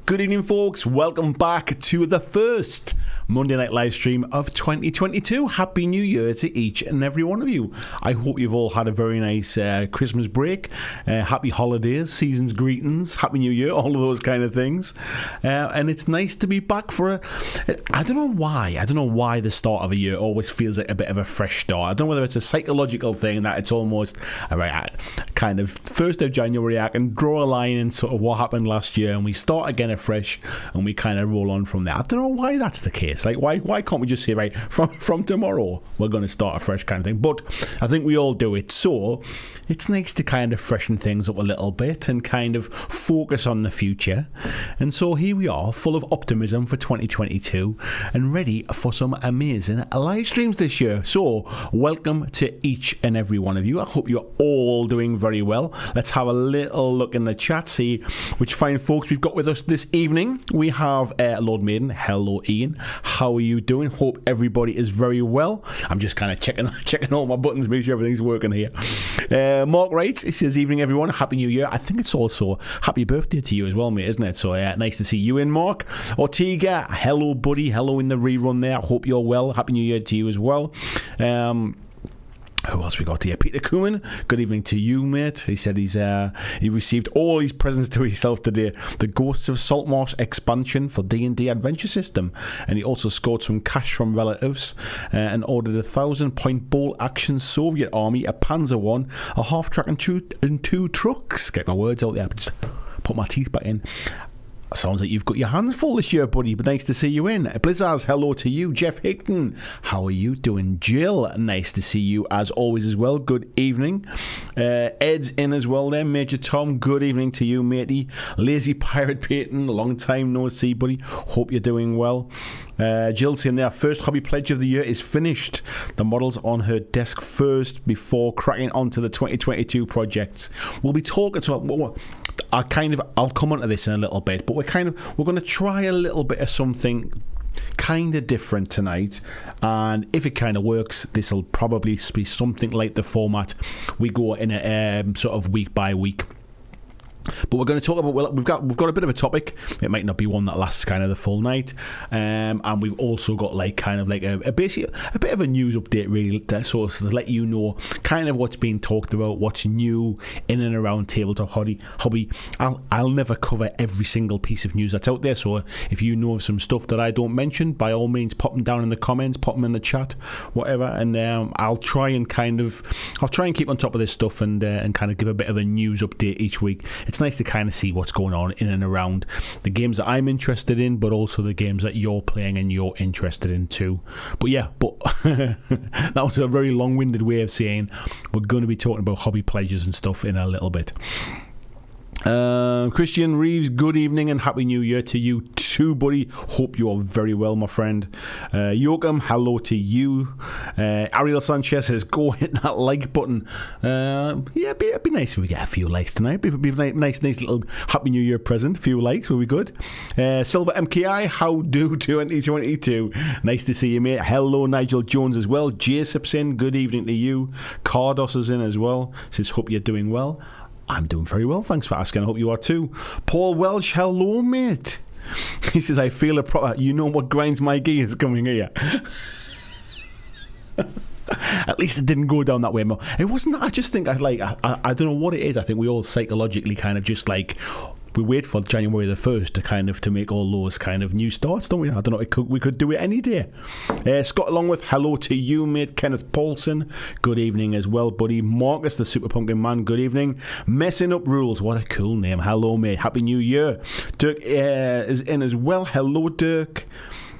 Good evening, folks. Welcome back to the first Monday night live stream of 2022. Happy New Year to each and every one of you. I hope you've all had a very nice Christmas break. Happy holidays, season's greetings, Happy New Year, all of those kind of things. And it's nice to be back for I don't know why the start of a year always feels like a bit of a fresh start. I don't know whether it's a psychological thing that it's almost kind of 1st of January, I can draw a line in sort of what happened last year and we start again afresh and we kind of roll on from there. I don't know why that's the case. Like, why can't we just say, right, from tomorrow we're going to start a fresh kind of thing? But I think we all do it. So it's nice to kind of freshen things up a little bit and kind of focus on the future. And so here we are, full of optimism for 2022 and ready for some amazing live streams this year. So welcome to each and every one of you. I hope you're all doing very well. Let's have a little look in the chat, see which fine folks we've got with us this evening. We have Lord Maiden. Hello, Ian. How are you doing? Hope everybody is very well. I'm just kind of checking all my buttons, make sure everything's working here. Mark writes, he says, evening everyone, Happy New Year. I think it's also happy birthday to you as well, mate, isn't it? So nice to see you in, Mark. Ortega, hello buddy, hello in the rerun there. I hope you're well. Happy New Year to you as well. Who else we got here? Peter Kuhn, good evening to you, mate. He said he received all his presents to himself today. The Ghosts of Saltmarsh expansion for D&D Adventure System. And he also scored some cash from relatives and ordered a 1,000-point bolt action Soviet army, a Panzer I, a half-track and two trucks. Get my words out there, just put my teeth back in. Sounds like you've got your hands full this year, buddy, but nice to see you in. Blizzards, hello to you. Jeff Hickton, how are you doing? Jill, nice to see you as always as well. Good evening. Ed's in as well there. Major Tom, good evening to you, matey. Lazy Pirate Peyton, long time no see, buddy. Hope you're doing well. Jill's in there. First hobby pledge of the year is finished. The model's on her desk first before cracking onto the 2022 projects. We'll be talking to I'll come on to this in a little bit, but we're going to try a little bit of something kind of different tonight, and if it kind of works, this will probably be something like the format we go in a sort of week by week. But we're going to talk about, we've got a bit of a topic. It might not be one that lasts kind of the full night, and we've also got a bit of a news update, really, to sort of let you know kind of what's being talked about, what's new in and around tabletop hobby. I'll never cover every single piece of news that's out there, so if you know of some stuff that I don't mention, by all means pop them down in the comments, pop them in the chat, whatever, and I'll try and keep on top of this stuff and kind of give a bit of a news update each week. It's nice to kind of see what's going on in and around the games that I'm interested in, but also the games that you're playing and you're interested in too. But that was a very long-winded way of saying we're going to be talking about hobby pledges and stuff in a little bit. Christian Reeves, good evening and Happy New Year to you too, buddy. Hope you are very well, my friend. Joachim, hello to you. Ariel Sanchez says, go hit that like button. It'd be nice if we get a few likes tonight. It'd be a nice little Happy New Year present. A few likes will be good. Silver MKI, how do 2022? Nice to see you, mate. Hello, Nigel Jones as well. Jacob's in, good evening to you. Cardos is in as well. Says, hope you're doing well. I'm doing very well, thanks for asking. I hope you are too. Paul Welsh, hello, mate. He says, I feel a proper, you know what grinds my gears coming here. At least it didn't go down that way more. It wasn't, I just think, I don't know what it is. I think we all psychologically kind of just we wait for January the 1st to make all those kind of new starts, don't we? I don't know, we could do it any day. Scott Longworth, hello to you, mate. Kenneth Paulson, good evening as well, buddy. Marcus, the Super Pumpkin Man, good evening. Messing Up Rules, what a cool name. Hello, mate. Happy New Year. Dirk is in as well. Hello, Dirk.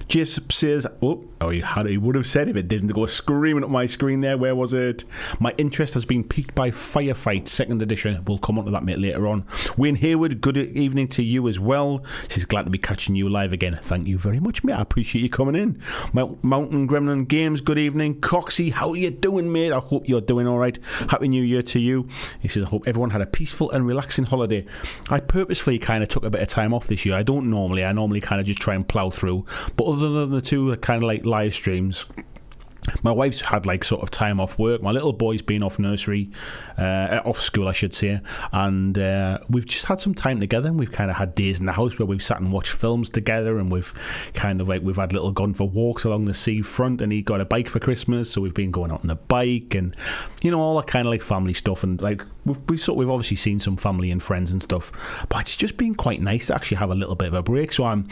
Joseph says, he would have said if it didn't go screaming up my screen there. Where was it? My interest has been piqued by Firefight 2nd edition. We'll come on to that, mate, later on. Wayne Hayward, good evening to you as well. She's glad to be catching you live again. Thank you very much, mate. I appreciate you coming in. Mountain Gremlin Games, good evening. Coxie, how are you doing, mate? I hope you're doing all right. Happy New Year to you. He says, I hope everyone had a peaceful and relaxing holiday. I purposefully kind of took a bit of time off this year. I normally kind of just try and plow through, but other than the two kind of like live streams, my wife's had like sort of time off work. My little boy's been off nursery, off school I should say, and we've just had some time together, and we've kind of had days in the house where we've sat and watched films together, and we've had little gone for walks along the seafront, and he got a bike for Christmas, so we've been going out on the bike, and all that kind of like family stuff, and like we've obviously seen some family and friends and stuff, but it's just been quite nice to actually have a little bit of a break. So I'm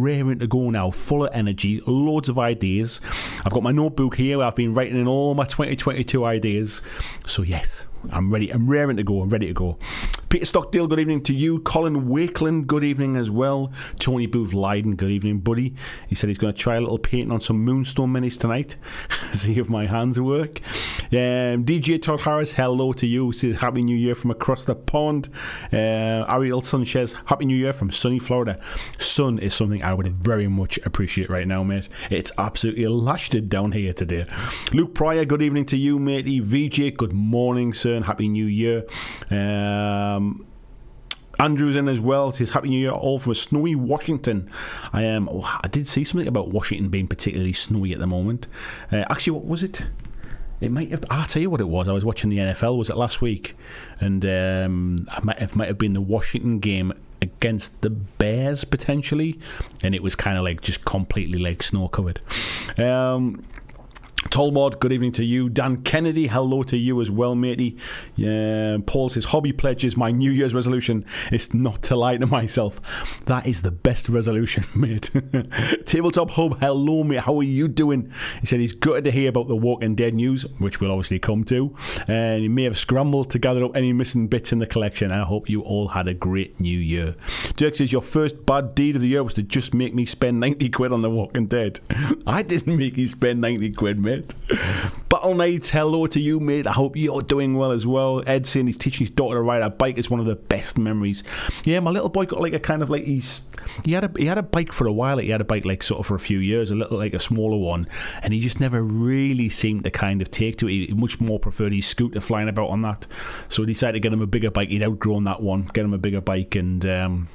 raring to go now, full of energy, loads of ideas. I've got my notebook here where I've been writing in all my 2022 ideas. So yes, I'm ready. I'm raring to go. I'm ready to go. Peter Stockdale, good evening to you. Colin Wakeland, good evening as well. Tony Booth Leiden, good evening, buddy. He said he's going to try a little painting on some Moonstone minis tonight. See if my hands work. DJ Todd Harris, hello to you. Says Happy New Year from across the pond. Ariel Sanchez, Happy New Year from sunny Florida. Sun is something I would very much appreciate right now, mate. It's absolutely lashed it down here today. Luke Pryor, good evening to you, matey. VJ, good morning, sir, and Happy New Year. Andrew's in as well. Says Happy New Year all from a snowy Washington. I did see something about Washington being particularly snowy at the moment. Actually, what was it? It might have. I'll tell you what it was. I was watching the NFL. Was it last week? And it might have been the Washington game against the Bears potentially, and it was kind of like just completely like snow covered. Tolmod, good evening to you. Dan Kennedy, hello to you as well, matey. Paul says, hobby pledges, my New Year's resolution is not to lie to myself. That is the best resolution, mate. Tabletop Hub, hello, mate. How are you doing? He said he's gutted to hear about the Walking Dead news, which we'll obviously come to. And he may have scrambled to gather up any missing bits in the collection. I hope you all had a great New Year. Dirk says, your first bad deed of the year was to just make me spend 90 quid on the Walking Dead. I didn't make you spend 90 quid, mate. Battle Knights, hello to you, mate. I hope you're doing well as well. Ed saying he's teaching his daughter to ride a bike is one of the best memories. Yeah, my little boy got like a kind of like he had a bike for a while. He had a bike like sort of for a few years, a little like a smaller one, and he just never really seemed to kind of take to it. He much more preferred his scooter flying about on that. So he decided to get him a bigger bike. He'd outgrown that one. Get him a bigger bike, and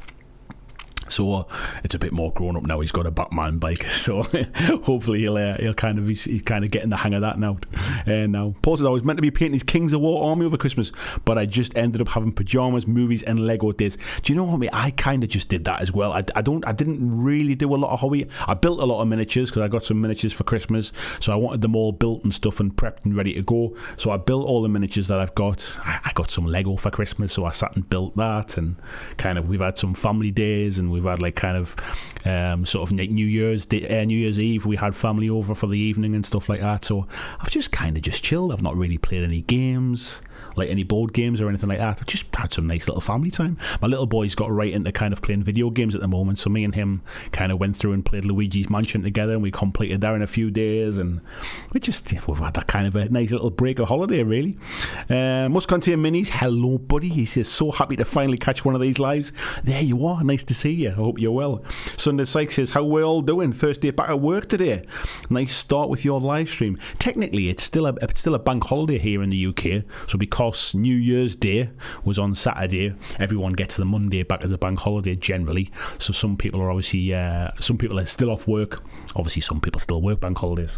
so it's a bit more grown up now. He's got a Batman bike, so hopefully he's kind of getting the hang of that now. Now, Paul says I was meant to be painting his Kings of War army over Christmas, but I just ended up having pajamas, movies, and Lego days. Do you know what, mate? I kind of just did that as well. I didn't really do a lot of hobby. I built a lot of miniatures because I got some miniatures for Christmas, so I wanted them all built and stuff and prepped and ready to go. So I built all the miniatures that I've got. I got some Lego for Christmas, so I sat and built that, and kind of we've had some family days, and we've had like kind of sort of New Year's Eve. We had family over for the evening and stuff like that. So I've just kind of just chilled. I've not really played any games, like any board games or anything like that. I've just had some nice little family time. My little boy's got right into kind of playing video games at the moment, so me and him kind of went through and played Luigi's Mansion together, and we completed that in a few days, and we've had that kind of a nice little break of holiday, really. Must Contain Minis, hello, buddy. He says, so happy to finally catch one of these lives. There you are. Nice to see you. I hope you're well. Sunday Sykes says, how we all doing? First day back at work today. Nice start with your live stream. Technically, it's still a bank holiday here in the UK, so because New Year's Day was on Saturday, everyone gets the Monday back as a bank holiday generally. So some people are obviously some people are still off work. Obviously, some people still work bank holidays.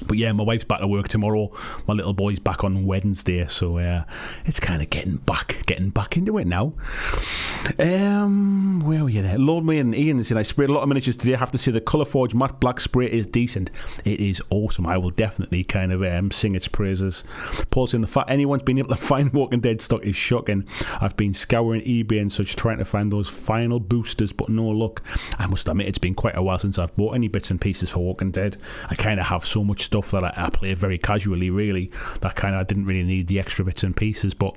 But yeah, my wife's back to work tomorrow. My little boy's back on Wednesday, so it's kind of getting back into it now. Where were you there? Lord May and Ian said, I sprayed a lot of miniatures today. I have to say the Colourforge matte black spray is decent. It is awesome. I will definitely kind of sing its praises. Paul saying, the fact anyone's been able to find Walking Dead stock is shocking. I've been scouring eBay and such trying to find those final boosters, but no luck. I must admit, it's been quite a while since I've bought any bits and pieces for Walking Dead. I kind of have so much stuff that I play very casually, really, that kind of I didn't really need the extra bits and pieces. But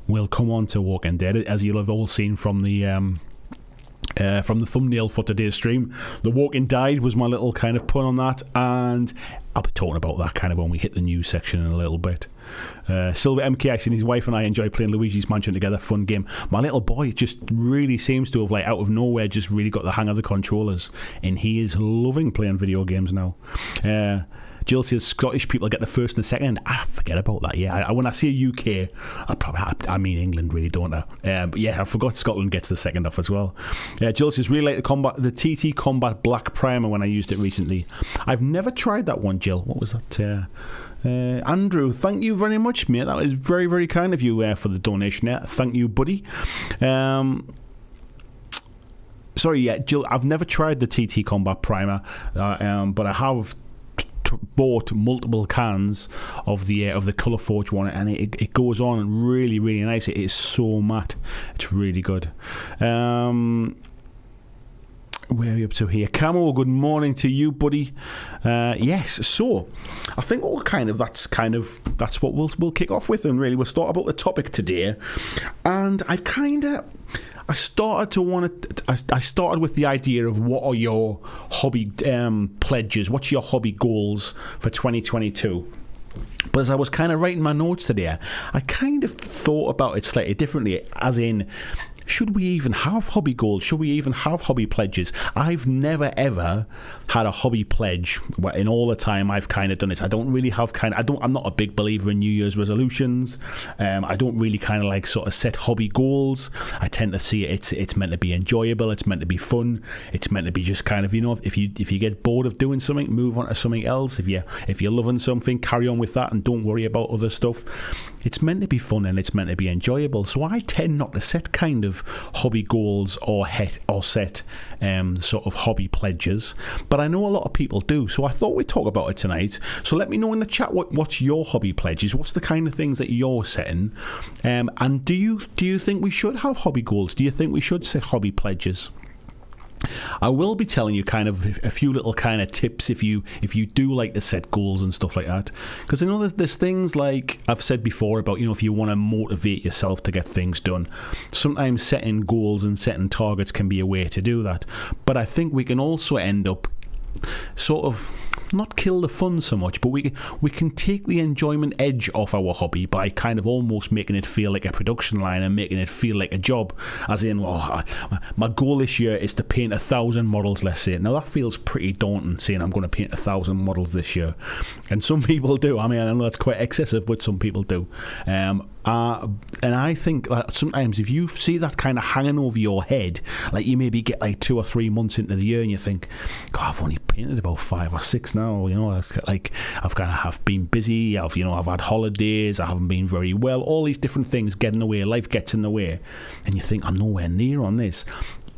we'll come on to Walking Dead, as you'll have all seen from the thumbnail for today's stream. The Walking Died was my little kind of pun on that, and I'll be talking about that kind of when we hit the news section in a little bit. Silver MKX and his wife and I enjoy playing Luigi's Mansion together. Fun game. My little boy just really seems to have, like, out of nowhere, just really got the hang of the controllers, and he is loving playing video games now. Jill says Scottish people get the first and the second. I forget about that. Yeah, when I say UK, I mean England, really, don't I? But yeah, I forgot Scotland gets the second off as well. Jill says really like the TT Combat Black Primer when I used it recently. I've never tried that one, Jill. What was that? Andrew, thank you very much, mate. That was very, very kind of you for the donation there. Thank you, buddy. Sorry, yeah, Jill, I've never tried the TT Combat Primer, but I have bought multiple cans of the Colour Forge one, and it goes on really, really nice. It is so matte. It's really good. Where are you up to here? Camo, good morning to you, buddy. Yes, so I think that's what we'll kick off with, and really we'll start about the topic today. And I started with the idea of what are your hobby pledges, what's your hobby goals for 2022. But as I was kind of writing my notes today, I kind of thought about it slightly differently, as in, should we even have hobby goals? Should we even have hobby pledges? I've never ever had a hobby pledge in all the time I've kind of done it. I don't really have I'm not a big believer in New Year's resolutions. I don't really kind of like sort of set hobby goals. I tend to see it's meant to be enjoyable. It's meant to be fun. It's meant to be just kind of, if you get bored of doing something, move on to something else. If you're loving something, carry on with that and don't worry about other stuff. It's meant to be fun and it's meant to be enjoyable. So I tend not to set kind of hobby goals or set sort of hobby pledges, but I know a lot of people do, so I thought we'd talk about it tonight. So let me know in the chat what's your hobby pledges, what's the kind of things that you're setting, and do you think we should have hobby goals? Do you think we should set hobby pledges? I will be telling you kind of a few little kind of tips if you do like to set goals and stuff like that, because I know there's things like I've said before about, if you want to motivate yourself to get things done, sometimes setting goals and setting targets can be a way to do that. But I think we can also end up sort of not kill the fun so much, but we can take the enjoyment edge off our hobby by kind of almost making it feel like a production line and making it feel like a job, as in, my goal this year is to paint 1,000 models, let's say. Now that feels pretty daunting, saying I'm going to paint 1,000 models this year, and some people do. I mean, I know that's quite excessive, but some people do. And I think that sometimes if you see that kind of hanging over your head, like you maybe get like 2 or 3 months into the year and you think, God, I've only painted about 5 or 6 now. Like I've kind of have been busy. I've had holidays. I haven't been very well. All these different things get in the way. Life gets in the way, and you think I'm nowhere near on this.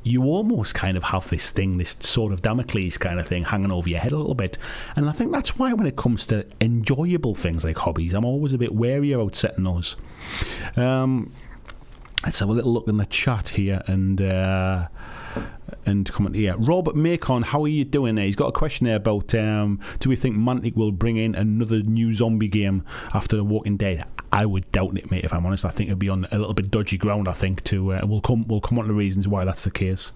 You almost kind of have this sort of Damocles kind of thing hanging over your head a little bit. And I think that's why when it comes to enjoyable things like hobbies, I'm always a bit wary about setting those. Let's have a little look in the chat here and comment here. Rob Macon, how are you doing there? He's got a question there about do we think Mantic will bring in another new zombie game after The Walking Dead? I would doubt it, mate, if I'm honest. I think it'll be on a little bit dodgy ground, I think, we'll come on to the reasons why that's the case.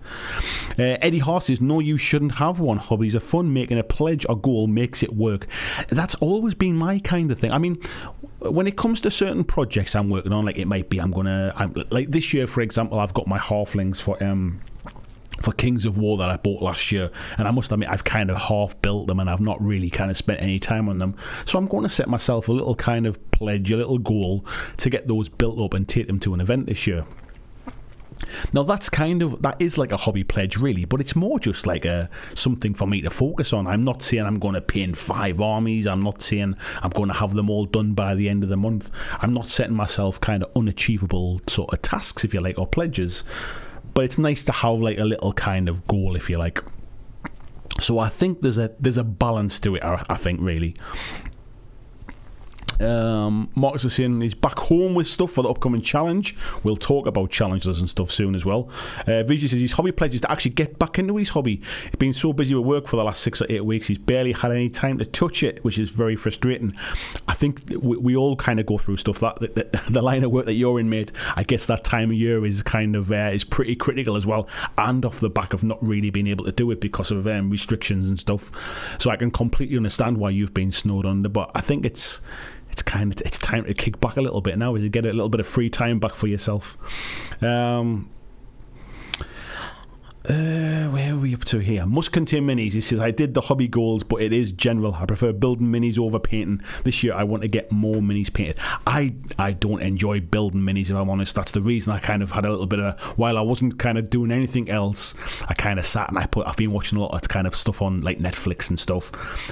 Eddie Hart says, no, you shouldn't have one. Hobbies are fun. Making a pledge or goal makes it work. That's always been my kind of thing. I mean, when it comes to certain projects I'm working on, like it might be like this year, for example, I've got my halflings for Kings of War that I bought last year, and I must admit I've kind of half built them and I've not really kind of spent any time on them, so I'm going to set myself a little kind of pledge, a little goal to get those built up and take them to an event this year. Now that is like a hobby pledge really, but it's more just like something for me to focus on. I'm not saying I'm going to paint 5 armies. I'm not saying I'm going to have them all done by the end of the month. I'm not setting myself kind of unachievable sort of tasks, if you like, or pledges. But it's nice to have like a little kind of goal, if you like. So I think there's a balance to it, I think, really. Marcus is saying he's back home with stuff for the upcoming challenge. We'll talk about challenges and stuff soon as well. Vijay says his hobby pledge is to actually get back into his hobby. He's been so busy with work for the last 6 or 8 weeks, he's barely had any time to touch it, which is very frustrating. I think we all kind of go through stuff. That the line of work that you're in, mate, I guess that time of year is kind of is pretty critical as well, and off the back of not really being able to do it because of restrictions and stuff. So I can completely understand why you've been snowed under, but I think it's time to kick back a little bit now, to get a little bit of free time back for yourself. Where are we up to here? Must contain minis. He says, I did the hobby goals, but it is general. I prefer building minis over painting. This year I want to get more minis painted. I don't enjoy building minis, if I'm honest. That's the reason I kind of had a little bit of, while I wasn't kind of doing anything else, I kind of sat and I've been watching a lot of kind of stuff on like Netflix and stuff.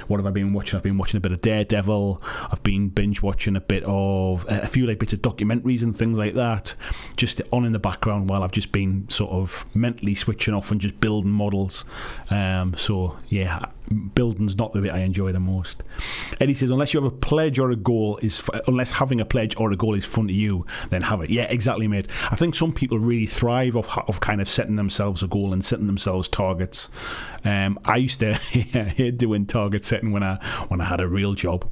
What have I been watching? I've been watching a bit of Daredevil. I've been binge watching a bit of a few like bits of documentaries and things like that, just on in the background while I've just been sort of mentally switching off and just building models. So yeah, building's not the bit I enjoy the most. Eddie says, unless you have a pledge or a goal unless having a pledge or a goal is fun to you, then have it. Yeah, exactly, mate. I think some people really thrive of kind of setting themselves a goal and setting themselves targets. I used to hate doing target setting when I had a real job.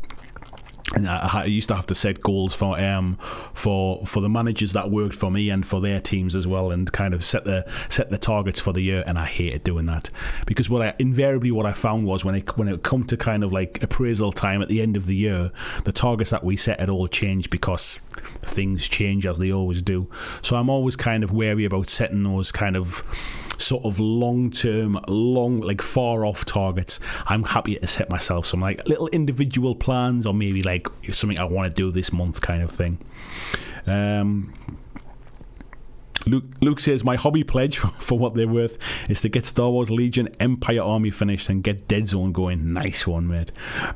And I used to have to set goals for the managers that worked for me and for their teams as well, and kind of set the targets for the year. And I hated doing that, because what I found was when it come to kind of like appraisal time at the end of the year, the targets that we set had all changed because things change as they always do. So I'm always kind of wary about setting those kind of sort of long-term, like far-off targets. I'm happy to set myself some like little individual plans, or maybe like something I want to do this month kind of thing. Luke says, my hobby pledge for what they're worth is to get Star Wars Legion Empire Army finished and get Dead Zone going. Nice one, mate.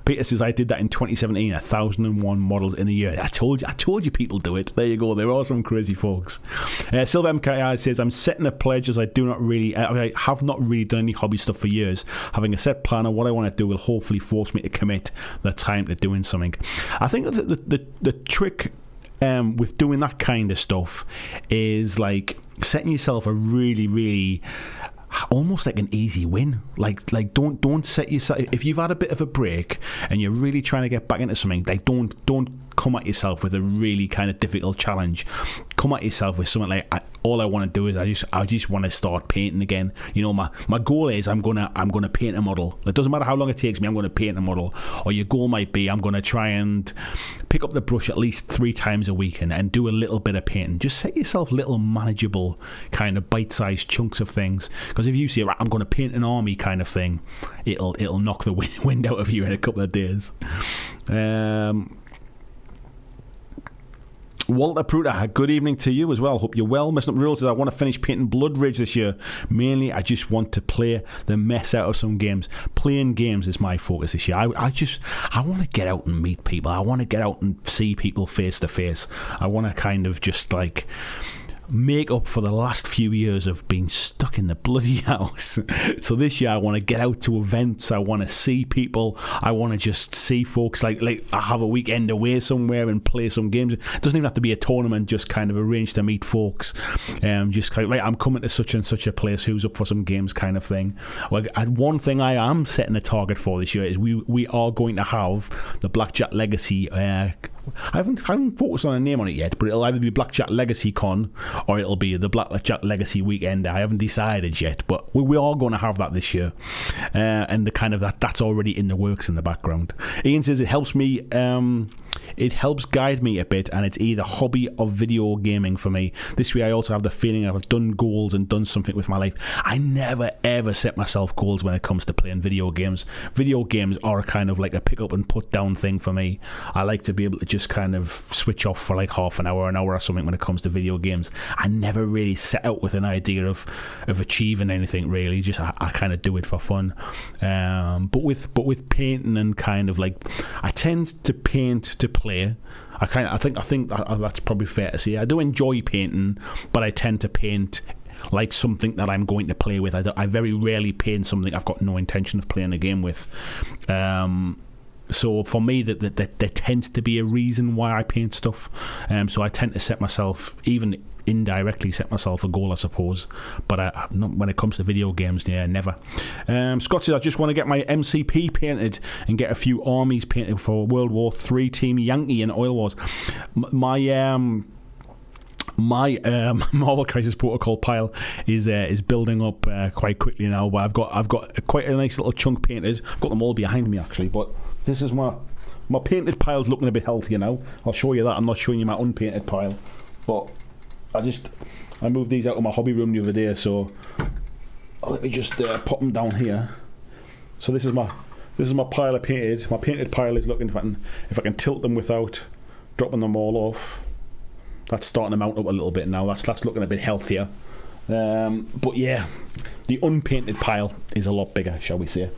Peter says, I did that in 2017, 1,001 models in a year. I told you people do it. There you go. There are some crazy folks. Silver MKI says, I'm setting a pledge as I have not really done any hobby stuff for years. Having a set plan of what I want to do will hopefully force me to commit the time to doing something. I think the trick with doing that kind of stuff is like setting yourself a really, really almost like an easy win. Like don't set yourself, if you've had a bit of a break and you're really trying to get back into something, like don't come at yourself with a really kind of difficult challenge. Come at yourself with something like, all I want to do is I just want to start painting again. You know, my goal is I'm gonna paint a model. It doesn't matter how long it takes me, I'm gonna paint a model. Or your goal might be, I'm gonna try and pick up the brush at least 3 times a week and do a little bit of painting. Just set yourself little manageable kind of bite-sized chunks of things, because if you say, right, I'm gonna paint an army kind of thing, it'll knock the wind out of you in a couple of days. Walter Pruta, good evening to you as well. Hope you're well. Messing Up Rules says, I want to finish painting Blood Rage this year. Mainly, I just want to play the mess out of some games. Playing games is my focus this year. I want to get out and meet people. I want to get out and see people face to face. I want to kind of just like make up for the last few years of being stuck in the bloody house. So this year I want to get out to events. I want to see people. I want to just see folks, like I have a weekend away somewhere and play some games. It doesn't even have to be a tournament, just kind of arrange to meet folks. Just kind of, right, I'm coming to such and such a place, who's up for some games kind of thing. Well, one thing I am setting a target for this year is we are going to have the BlackJack Legacy I haven't focused on a name on it yet, but it'll either be BlackJack Legacy Con or it'll be the BlackJack Legacy Weekend. I haven't decided yet, but we are going to have that this year, and the kind of that's already in the works in the background. Ian says it helps me. It helps guide me a bit, and it's either hobby or video gaming for me. This way I also have the feeling I've done goals and done something with my life. I never ever set myself goals when it comes to playing video games. Video games are kind of like a pick up and put down thing for me. I like to be able to just kind of switch off for like half an hour or something when it comes to video games. I never really set out with an idea of achieving anything really. Just I kind of do it for fun. But with painting and kind of like, I tend to paint to play. I think that's probably fair to say. I do enjoy painting, but I tend to paint like something that I'm going to play with. I very rarely paint something I've got no intention of playing a game with. So for me, that there tends to be a reason why I paint stuff. So I tend to set myself, even indirectly set myself a goal, I suppose. But not when it comes to video games, yeah, never. Scott says, I just want to get my MCP painted and get a few armies painted for World War III Team Yankee and Oil Wars. My Marvel Crisis Protocol pile is building up quite quickly now. But I've got quite a nice little chunk painted. I've got them all behind me actually, but this is my painted pile's looking a bit healthier now. I'll show you that. I'm not showing you my unpainted pile, but I moved these out of my hobby room the other day, so let me just pop them down here. So this is my pile of painted. My painted pile is looking, if I can tilt them without dropping them all off. That's starting to mount up a little bit now. That's looking a bit healthier. But yeah, the unpainted pile is a lot bigger, shall we say.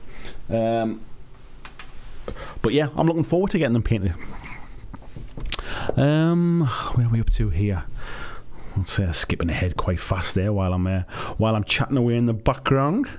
But yeah, I'm looking forward to getting them painted. Where are we up to here? Let's say skipping ahead quite fast there while I'm chatting away in the background.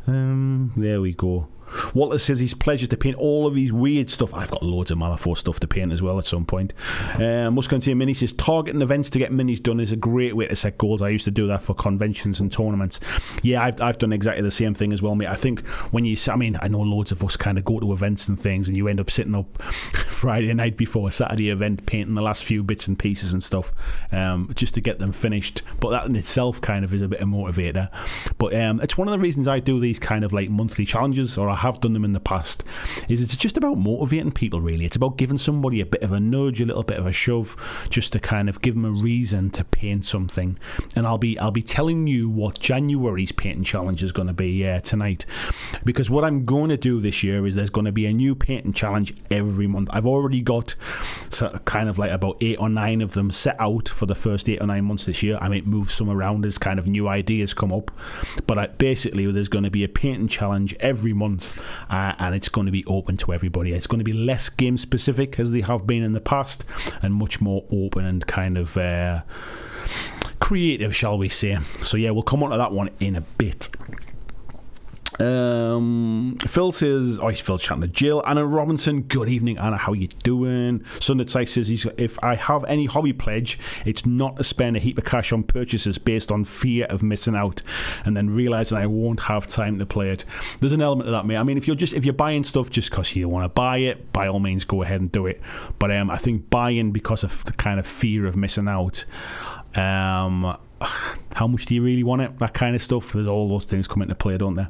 There we go. Walter says he's pledged to paint all of his weird stuff. I've got loads of Malifaux stuff to paint as well at some point. Muscontier Mini says targeting events to get minis done is a great way to set goals. I used to do that for conventions and tournaments. Yeah, I've done exactly the same thing as well, mate. I think I know loads of us kind of go to events and things, and you end up sitting up Friday night before a Saturday event painting the last few bits and pieces and stuff, just to get them finished. But that in itself kind of is a bit of a motivator. But it's one of the reasons I do these kind of like monthly challenges, or I have done them in the past, is it's just about motivating people, really. It's about giving somebody a bit of a nudge, a little bit of a shove, just to kind of give them a reason to paint something. And I'll be telling you what January's painting challenge is going to be tonight, because what I'm going to do this year is there's going to be a new painting challenge every month. I've already got kind of like about 8 or 9 of them set out for the first 8 or 9 months this year. I might move some around as kind of new ideas come up, but basically there's going to be a painting challenge every month. And it's going to be open to everybody. It's going to be less game specific as they have been in the past, and much more open and kind of creative, shall we say. So yeah, we'll come on to that one in a bit. Phil says, he's Phil chatting to Jill. Anna Robinson, good evening, Anna, how you doing? Sunday says if I have any hobby pledge, it's not to spend a heap of cash on purchases based on fear of missing out and then realising I won't have time to play it. There's an element of that, mate. I mean, if you're buying stuff just because you want to buy it, by all means go ahead and do it. But I think buying because of the kind of fear of missing out, how much do you really want it? That kind of stuff. There's all those things come into play, don't there?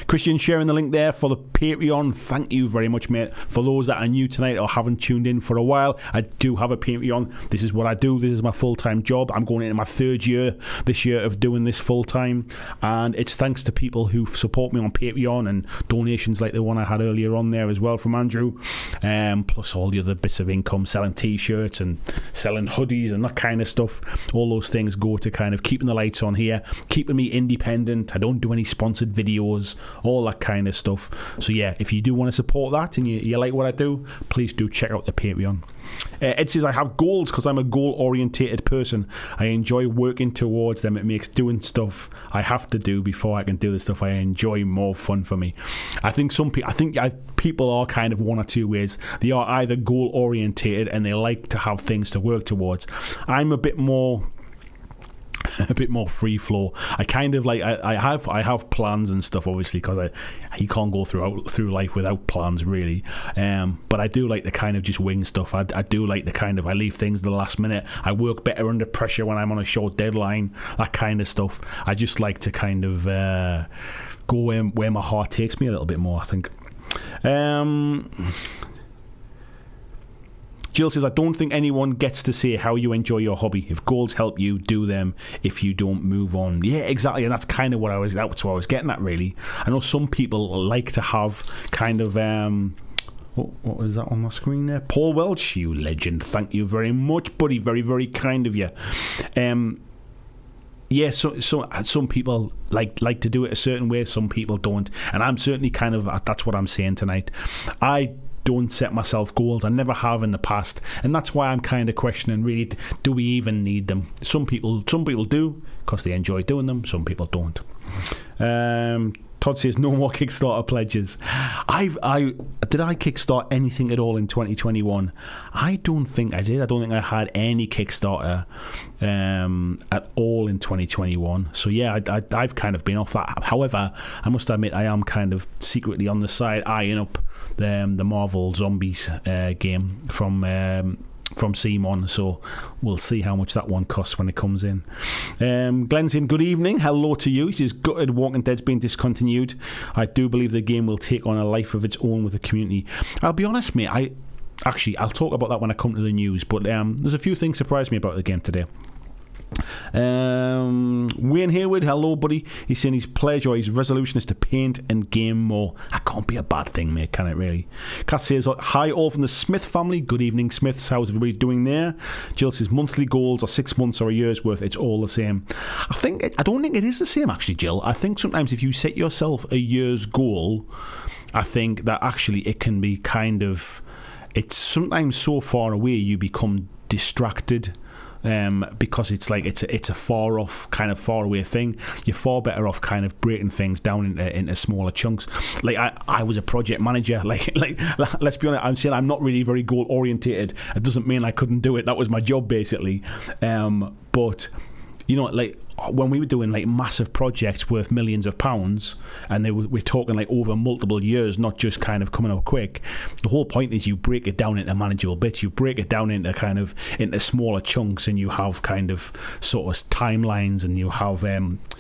Christian sharing the link there for the Patreon. Thank you very much, mate. For those that are new tonight or haven't tuned in for a while, I do have a Patreon. This is what I do. This is my full-time job. I'm going into my 3rd year this year of doing this full-time, and it's thanks to people who support me on Patreon and donations like the one I had earlier on there as well from Andrew, plus all the other bits of income, selling t-shirts and selling hoodies and that kind of stuff. All those things go to kind of keeping the lights on here, keeping me independent. I don't do any sponsored videos, all that kind of stuff. So yeah, if you do want to support that and you like what I do, please do check out the Patreon. Ed says I have goals because I'm a goal orientated person. I enjoy working towards them. It makes doing stuff I have to do before I can do the stuff I enjoy more fun for me. I think people are kind of one or two ways. They are either goal orientated and they like to have things to work towards. I'm a bit more free flow. I kind of like I have plans and stuff, obviously, because you can't go through life without plans, really. But I do like to kind of just wing stuff. I do like to kind of I leave things to the last minute. I work better under pressure when I'm on a short deadline. That kind of stuff. I just like to kind of go where my heart takes me a little bit more, I think. Jill says, I don't think anyone gets to say how you enjoy your hobby. If goals help you, do them. If you don't, move on. Yeah, exactly. And that's kind of what I was getting at, really. I know some people like to have kind of what is that on my screen there? Paul Welch, you legend. Thank you very much, buddy. Very, very kind of you. Yeah, so some people like to do it a certain way. Some people don't. And I'm certainly kind of, that's what I'm saying tonight. I don't set myself goals. I never have in the past, and that's why I'm kind of questioning, really, do we even need them? Some people do because they enjoy doing them. Some people don't. Todd says no more Kickstarter pledges. Did I kickstart anything at all in 2021? I don't think I did. I don't think I had any Kickstarter at all in 2021. So yeah, I've kind of been off that. However, I must admit I am kind of secretly on the side eyeing up the Marvel Zombies game from Simon, so we'll see how much that one costs when it comes in. Glenn saying, good evening, hello to you. He says, gutted Walking Dead's been discontinued. I do believe the game will take on a life of its own with the community. I'll be honest, mate, I'll talk about that when I come to the news, but there's a few things surprised me about the game today. Wayne Hayward, hello buddy. He's saying his pledge or his resolution is to paint and game more. That can't be a bad thing, mate, can it really? Kat says, hi all from the Smith family. Good evening, Smiths. How's everybody doing there? Jill says, monthly goals or 6 months or a year's worth, it's all the same. I don't think it is the same, actually, Jill. I think sometimes if you set yourself a year's goal, I think that actually it can be kind of, it's sometimes so far away you become distracted. Because it's like it's a far away thing. You're far better off kind of breaking things down into smaller chunks. Like I was a project manager. Like let's be honest. I'm saying I'm not really very goal orientated. It doesn't mean I couldn't do it. That was my job basically. But you know, like when we were doing like massive projects worth millions of pounds, and we're talking like over multiple years, not just kind of coming out quick. The whole point is you break it down into manageable bits. You break it down into smaller chunks, and you have kind of sort of timelines, and you have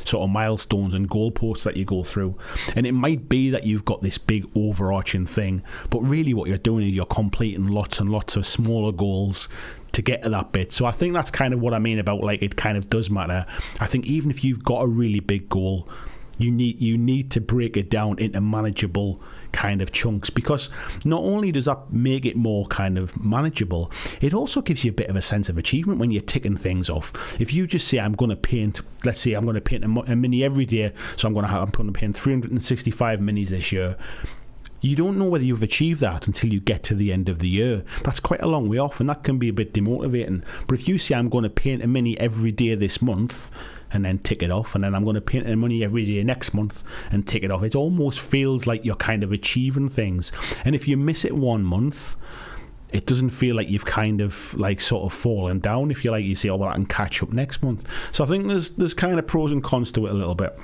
sort of milestones and goalposts that you go through. And it might be that you've got this big overarching thing, but really what you're doing is you're completing lots and lots of smaller goals to get to that bit. So I think that's kind of what I mean about like it kind of does matter. I think even if you've got a really big goal, you need to break it down into manageable kind of chunks, because not only does that make it more kind of manageable, it also gives you a bit of a sense of achievement when you're ticking things off. If you just say, I'm going to paint, let's say I'm going to paint a mini every day, so I'm going to paint 365 minis this year. You don't know whether you've achieved that until you get to the end of the year. That's quite a long way off, and that can be a bit demotivating. But if you say, I'm going to paint a mini every day this month, and then tick it off, and then I'm going to paint a mini every day next month and tick it off, it almost feels like you're kind of achieving things. And if you miss it 1 month, it doesn't feel like you've kind of like sort of fallen down. If you like, you say, oh, well, I can catch up next month. So I think there's kind of pros and cons to it a little bit.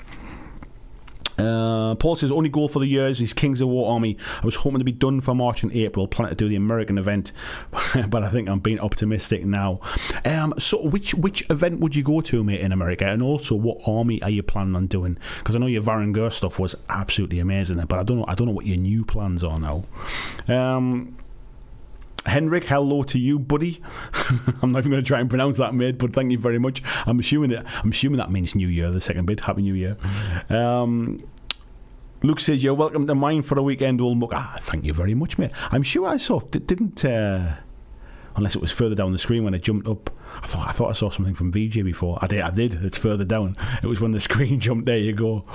Paul says, only goal for the year is his Kings of War army. I was hoping to be done for March and April, planning to do the American event, but I think I'm being optimistic now. So which event would you go to, mate, in America? And also, what army are you planning on doing? Because I know your Varangur stuff was absolutely amazing, but I don't know what your new plans are now. Henrik, hello to you, buddy. I'm not even going to try and pronounce that, mate, but thank you very much. I'm assuming that means New Year, the second bit. Happy New Year. Luke says, you're welcome to mine for a weekend, old muck. Thank you very much, mate. I'm sure I saw, didn't, unless it was further down the screen when it jumped up. I thought I saw something from VJ before. I did. It's further down. It was when the screen jumped. There you go.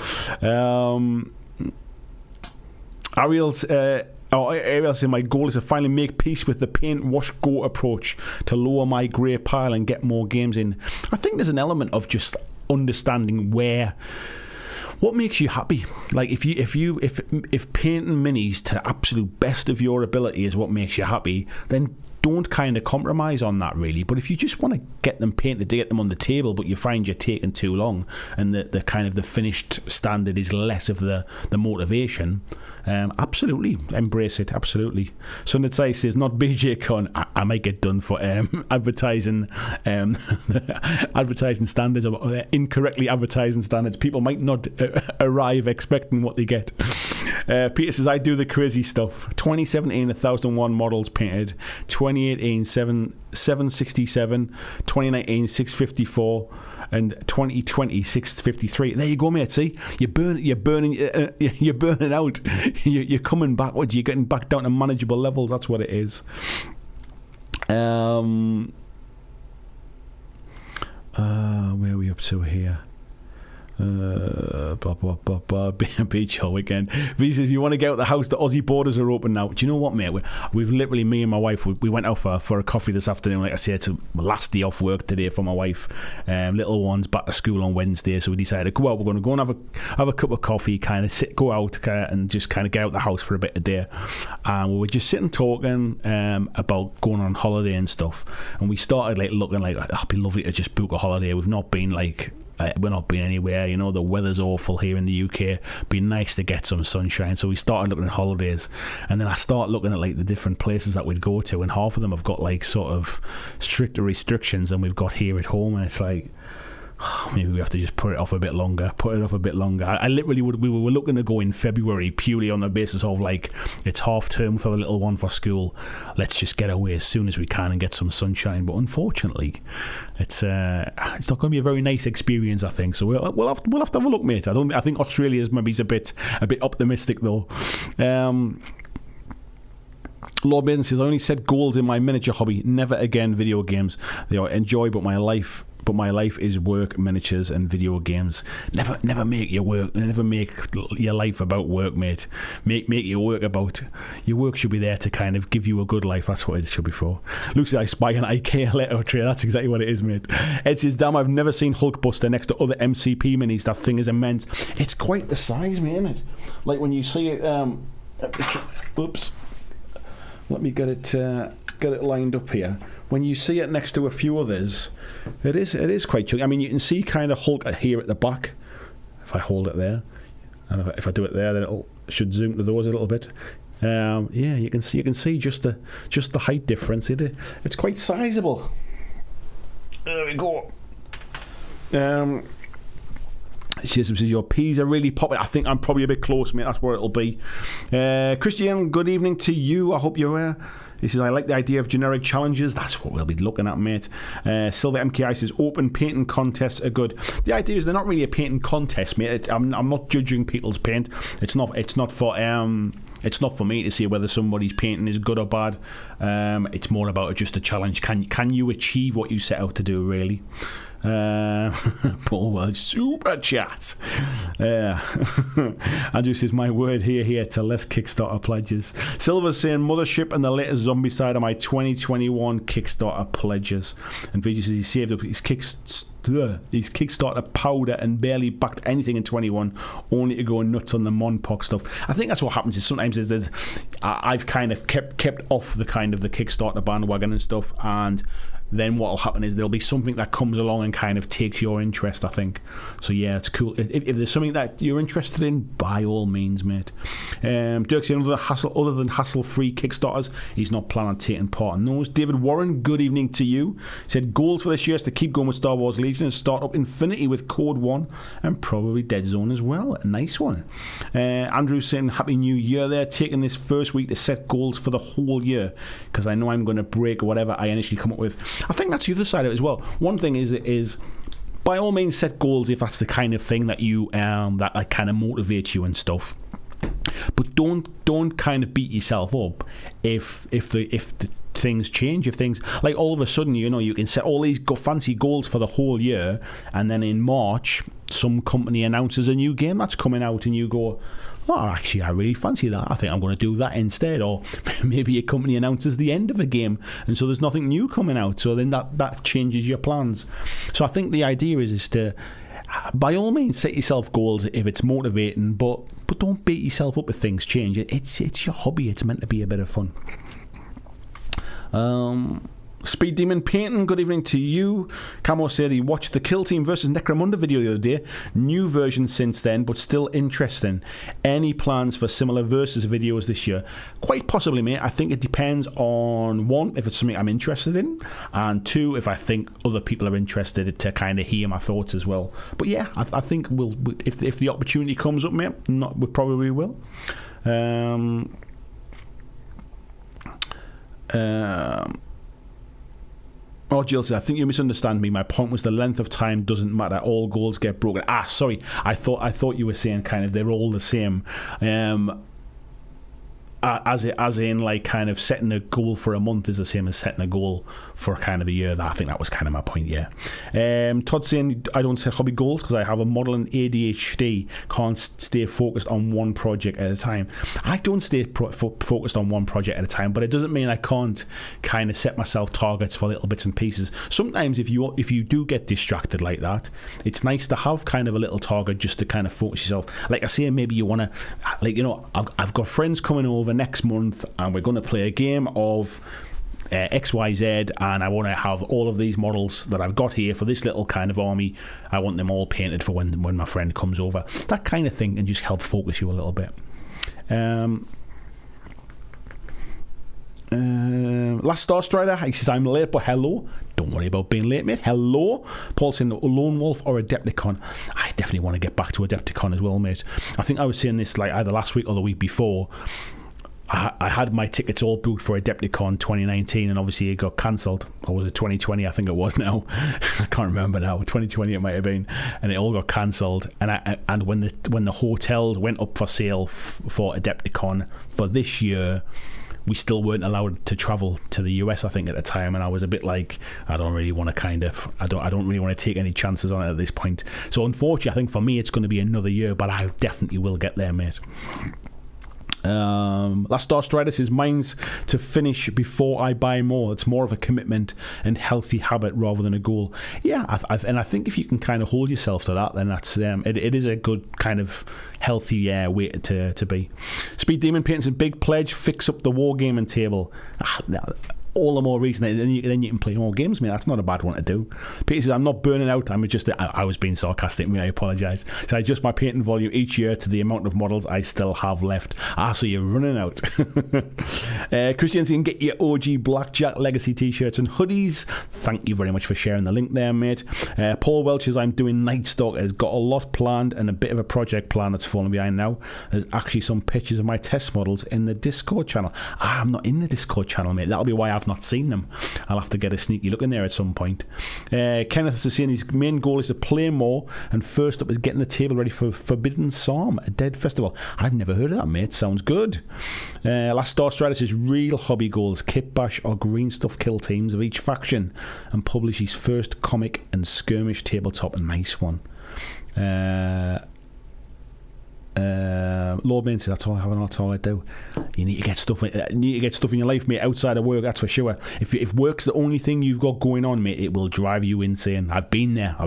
Ariel said, my goal is to finally make peace with the paint, wash, go approach to lower my grey pile and get more games in. I think there's an element of just understanding what makes you happy. Like if painting minis to absolute best of your ability is what makes you happy, then don't kind of compromise on that, really. But if you just want to get them painted to get them on the table, but you find you're taking too long and the kind of the finished standard is less of the motivation, absolutely embrace it. Absolutely. Sunday says, not BJ Con. I might get done for advertising advertising standards, or incorrectly advertising standards. People might not arrive expecting what they get. Peter says, I do the crazy stuff. 2017 1001 models painted, 2018 767, 2019 654, and 2020 653. There you go, mate. See, you're burning out. You're coming backwards. You're getting back down to manageable levels. That's what it is. Where are we up to here? Beach all weekend. V says, if you want to get out the house, the Aussie borders are open now. Do you know what, mate? We've literally, me and my wife, we went out for a coffee this afternoon. Like I said, it's the last day off work today for my wife. Little one's back to school on Wednesday, so we decided to go out. We're going to go and have a cup of coffee, kind of go out and just kind of get out the house for a bit of day. And we were just sitting talking about going on holiday and stuff. And we started like looking like, it'd be lovely to just book a holiday. We've not been like, we're not being anywhere, you know, the weather's awful here in the UK. Be nice to get some sunshine. So we started looking at holidays, and then I started looking at like the different places that we'd go to, and half of them have got like sort of stricter restrictions than we've got here at home. And it's like, maybe we have to just put it off a bit longer. I literally we were looking to go in February purely on the basis of like, it's half term for the little one for school. Let's just get away as soon as we can and get some sunshine. But unfortunately, it's not going to be a very nice experience, I think. So we'll have to have a look, mate. I think Australia's maybe a bit optimistic though. Lord Maiden says, I only set goals in my miniature hobby, never again video games. They are enjoy, but my life is work, miniatures, and video games. Never make your life about work, mate. Make your work about your work. Should be there to kind of give you a good life. That's what it should be for. Luke says, I spy an IKEA letter tray. That's exactly what it is, mate. Ed says, damn, I've never seen Hulkbuster next to other MCP minis. That thing is immense. It's quite the size, mate, isn't it? Like when you see it. Oops. Let me get it lined up here. When you see it next to a few others, it is quite chunky. I mean, you can see kind of Hulk here at the back. If I hold it there, and if I do it there, then it should zoom to those a little bit. You can see just the height difference. It's quite sizable. There we go. She says, your peas are really popping. I think I'm probably a bit close, mate. That's where it'll be. Christian, good evening to you. I hope you're aware. He says, I like the idea of generic challenges. That's what we'll be looking at, mate. Silver MKI says, open painting contests are good. The idea is they're not really a painting contest, mate. I'm not judging people's paint. It's not for me to see whether somebody's painting is good or bad. It's more about just a challenge. Can you achieve what you set out to do, really? Paul Welch, super chat. Andrew says, my word here to less Kickstarter pledges. Silver's saying, Mothership and the latest zombie side are my 2021 Kickstarter pledges. And Vijay says he saved up his Kickstarter powder and barely backed anything in 21, only to go nuts on the Monpox stuff. I think that's what happens. Is sometimes I've kind of kept off the kind of the Kickstarter bandwagon and stuff, and then what will happen is there'll be something that comes along and kind of takes your interest, I think. So yeah, it's cool. If there's something that you're interested in, by all means, mate. Dirk saying, other than hassle-free Kickstarters, he's not planning on taking part in those. David Warren, good evening to you. He said, goals for this year is to keep going with Star Wars Legion and start up Infinity with Code 1 and probably Dead Zone as well. A nice one. Andrew saying, Happy New Year there. Taking this first week to set goals for the whole year because I know I'm going to break whatever I initially come up with. I think that's the other side of it as well. One thing is by all means set goals if that's the kind of thing that you that kind of motivates you and stuff. But don't kind of beat yourself up if the things change. If things like all of a sudden you can set all these fancy goals for the whole year, and then in March some company announces a new game that's coming out, and you go, oh, actually, I really fancy that. I think I'm going to do that instead. Or maybe a company announces the end of a game, and so there's nothing new coming out. So then that changes your plans. So I think the idea is to, by all means, set yourself goals if it's motivating, but don't beat yourself up if things change. It's your hobby. It's meant to be a bit of fun. Speed Demon Painting, good evening to you. Camo said he watched the Kill Team versus Necromunda video the other day. New version since then, but still interesting. Any plans for similar versus videos this year? Quite possibly, mate. I think it depends on, one, if it's something I'm interested in, and two, if I think other people are interested to kind of hear my thoughts as well. But yeah, I think if the opportunity comes up, mate, we probably will. Oh, Jill says, I think you misunderstand me. My point was the length of time doesn't matter. All goals get broken. Sorry. I thought you were saying kind of they're all the same. As in like kind of setting a goal for a month is the same as setting a goal for kind of a year. I think that was kind of my point, yeah. Todd saying I don't set hobby goals because I have a modelling ADHD, can't stay focused on one project at a time. I don't stay focused on one project at a time, but it doesn't mean I can't kind of set myself targets for little bits and pieces. Sometimes if you do get distracted like that, it's nice to have kind of a little target just to kind of focus yourself. Like I say, maybe you want to, like, I've got friends coming over next month and we're going to play a game of XYZ, and I want to have all of these models that I've got here for this little kind of army. I want them all painted for when my friend comes over. That kind of thing can just help focus you a little bit. Last Star Strider, he says, I'm late, but hello. Don't worry about being late, mate. Hello. Paul saying, Lone Wolf or Adepticon. I definitely want to get back to Adepticon as well, mate. I think I was saying this like either last week or the week before. I had my tickets all booked for Adepticon 2019, and obviously it got cancelled. Or was it 2020? I think it was now. I can't remember now. 2020 it might have been, and it all got cancelled. And when the hotels went up for sale for Adepticon for this year, we still weren't allowed to travel to the US, I think, at the time, and I was a bit like, I don't really want to take any chances on it at this point. So unfortunately, I think for me it's going to be another year, but I definitely will get there, mate. Last Star Strider says, mine's to finish before I buy more. It's more of a commitment and healthy habit rather than a goal. Yeah, and I think if you can kind of hold yourself to that, then that's it is a good kind of healthy way to be. Speed Demon paints a big pledge, fix up the wargaming table. All the more reason then you can play more games, mate. That's not a bad one to do. Peter says, I'm not burning out. I was being sarcastic, mate. I apologise. So I adjust my painting volume each year to the amount of models I still have left. So you're running out. Christian, you can get your OG BlackJack Legacy t-shirts and hoodies. Thank you very much for sharing the link there, mate. Paul Welch says, I'm doing Night Stalker. Has got a lot planned and a bit of a project plan that's falling behind now. There's actually some pictures of my test models in the Discord channel. I'm not in the Discord channel, mate. That'll be why I've not seen them. I'll have to get a sneaky look in there at some point. Kenneth is saying his main goal is to play more, and first up is getting the table ready for Forbidden Psalm, a dead festival. I've never heard of that, mate. Sounds good. Last Star Strider says real hobby goals, kit bash or green stuff kill teams of each faction, and publish his first comic and skirmish tabletop. A nice one. Lord Main says, that's all I have and that's all I do. You need to get stuff in your life, mate, outside of work, that's for sure. If work's the only thing you've got going on, mate, it will drive you insane. I've been there.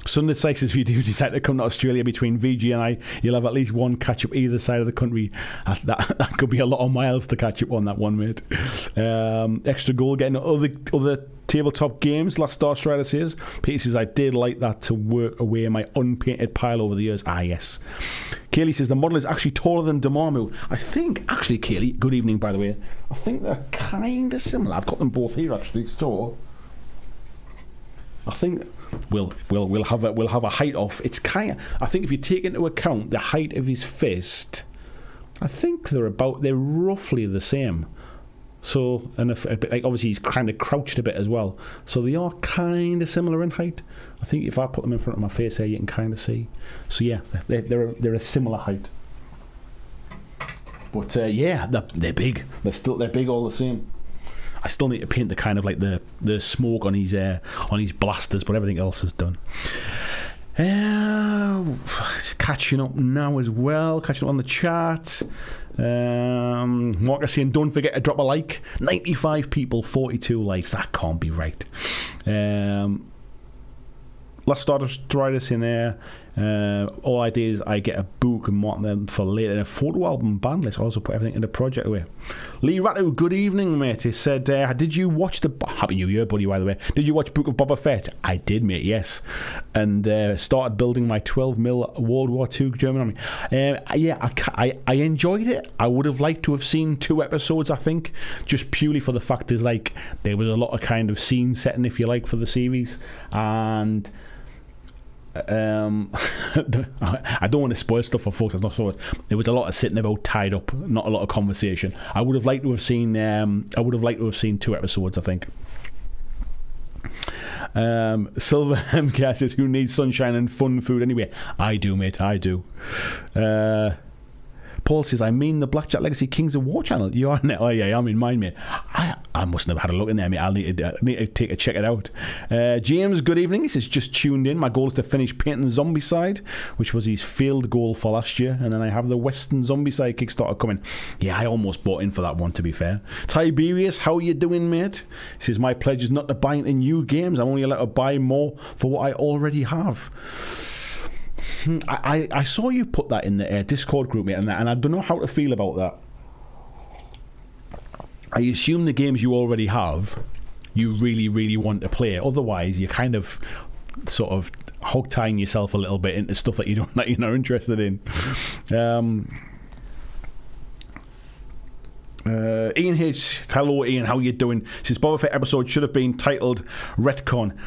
Sunday Sykes says, if you do decide to come to Australia between VG and I, you'll have at least one catch up either side of the country. That could be a lot of miles to catch up on that one, mate. Extra goal, getting other tabletop games. Last Star Strider says, Peter says, I did like that to work away my unpainted pile over the years. Yes. Kaylee says, the model is actually taller than Dormammu. I think, actually, Kaylee, good evening, by the way, I think they're kind of similar. I've got them both here, actually, so I think we'll have a height off. It's kind of, I think if you take into account the height of his fist, I think they're roughly the same. So, and like obviously he's kind of crouched a bit as well, so they are kind of similar in height. I think if I put them in front of my face here, you can kind of see. So yeah, they're a similar height. But yeah, they're big. They're big all the same. I still need to paint the kind of like the smoke on his blasters, but everything else is done. Catching up now as well. Catching up on the chat. Marcus saying, don't forget to drop a like. 95 people, 42 likes. That can't be right. Last Star Strider in there. All I did is I get a book and mark them for later in a photo album band list. I also put everything in the project away. Lee Ratto, good evening, mate. He said, did you watch Happy New Year, buddy, by the way. Did you watch Book of Boba Fett? I did, mate, yes. And started building my 12mm World War II German army. Yeah, I enjoyed it. I would have liked to have seen 2 episodes, I think, just purely for the fact is like there was a lot of kind of scene setting, if you like, for the series. And I don't want to spoil stuff for folks. Not so. There was a lot of sitting about tied up, not a lot of conversation. I would have liked to have seen 2 episodes, I think. Silver MK says, who needs sunshine and fun food anyway? I do, mate, I do. Paul says, I mean the BlackJack Legacy Kings of War channel. You are in it? Oh yeah, I'm in mine, mate. I mustn't have had a look in there, mate. I need to check it out. James, good evening. He says, just tuned in. My goal is to finish painting Zombicide, which was his failed goal for last year, and then I have the Western Zombicide Kickstarter coming. Yeah, I almost bought in for that one, to be fair. Tiberius, how you doing, mate? He says, my pledge is not to buy into new games. I'm only allowed to buy more for what I already have. I saw you put that in the Discord group, mate, and I don't know how to feel about that. I assume the games you already have, you really, really want to play. Otherwise, you're kind of sort of hog-tying yourself a little bit into stuff that you're not interested in. Ian H. Hello, Ian. How you doing? Since Boba Fett episode should have been titled Retcon.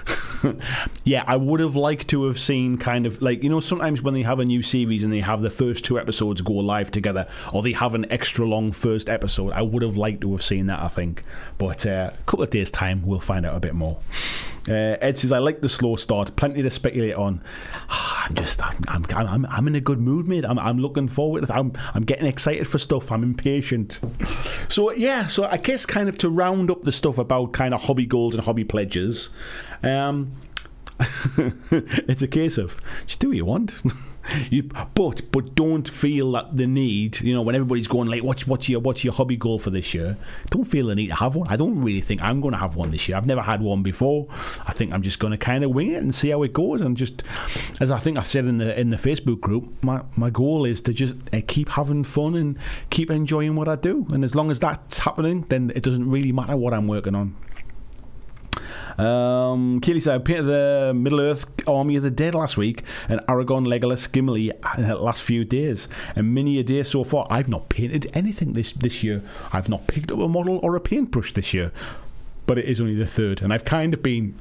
Yeah, I would have liked to have seen kind of like, sometimes when they have a new series and they have the first 2 episodes go live together, or they have an extra long first episode, I would have liked to have seen that, I think. But a couple of days' time, we'll find out a bit more. Ed says, I like the slow start. Plenty to speculate on. I'm in a good mood, mate. I'm looking forward to it. I'm getting excited for stuff. I'm impatient. So I guess kind of to round up the stuff about kind of hobby goals and hobby pledges, it's a case of just do what you want. But don't feel that the need, when everybody's going like, what's your hobby goal for this year? Don't feel the need to have one. I don't really think I'm going to have one this year. I've never had one before. I think I'm just going to kind of wing it and see how it goes. And just, as I think I said in the Facebook group, my goal is to just keep having fun and keep enjoying what I do. And as long as that's happening, then it doesn't really matter what I'm working on. Keely said, I painted the Middle-earth Army of the Dead last week, and Aragorn, Legolas, Gimli last few days, and many a day so far. I've not painted anything this year. I've not picked up a model or a paintbrush this year, but it is only the 3rd, and I've kind of been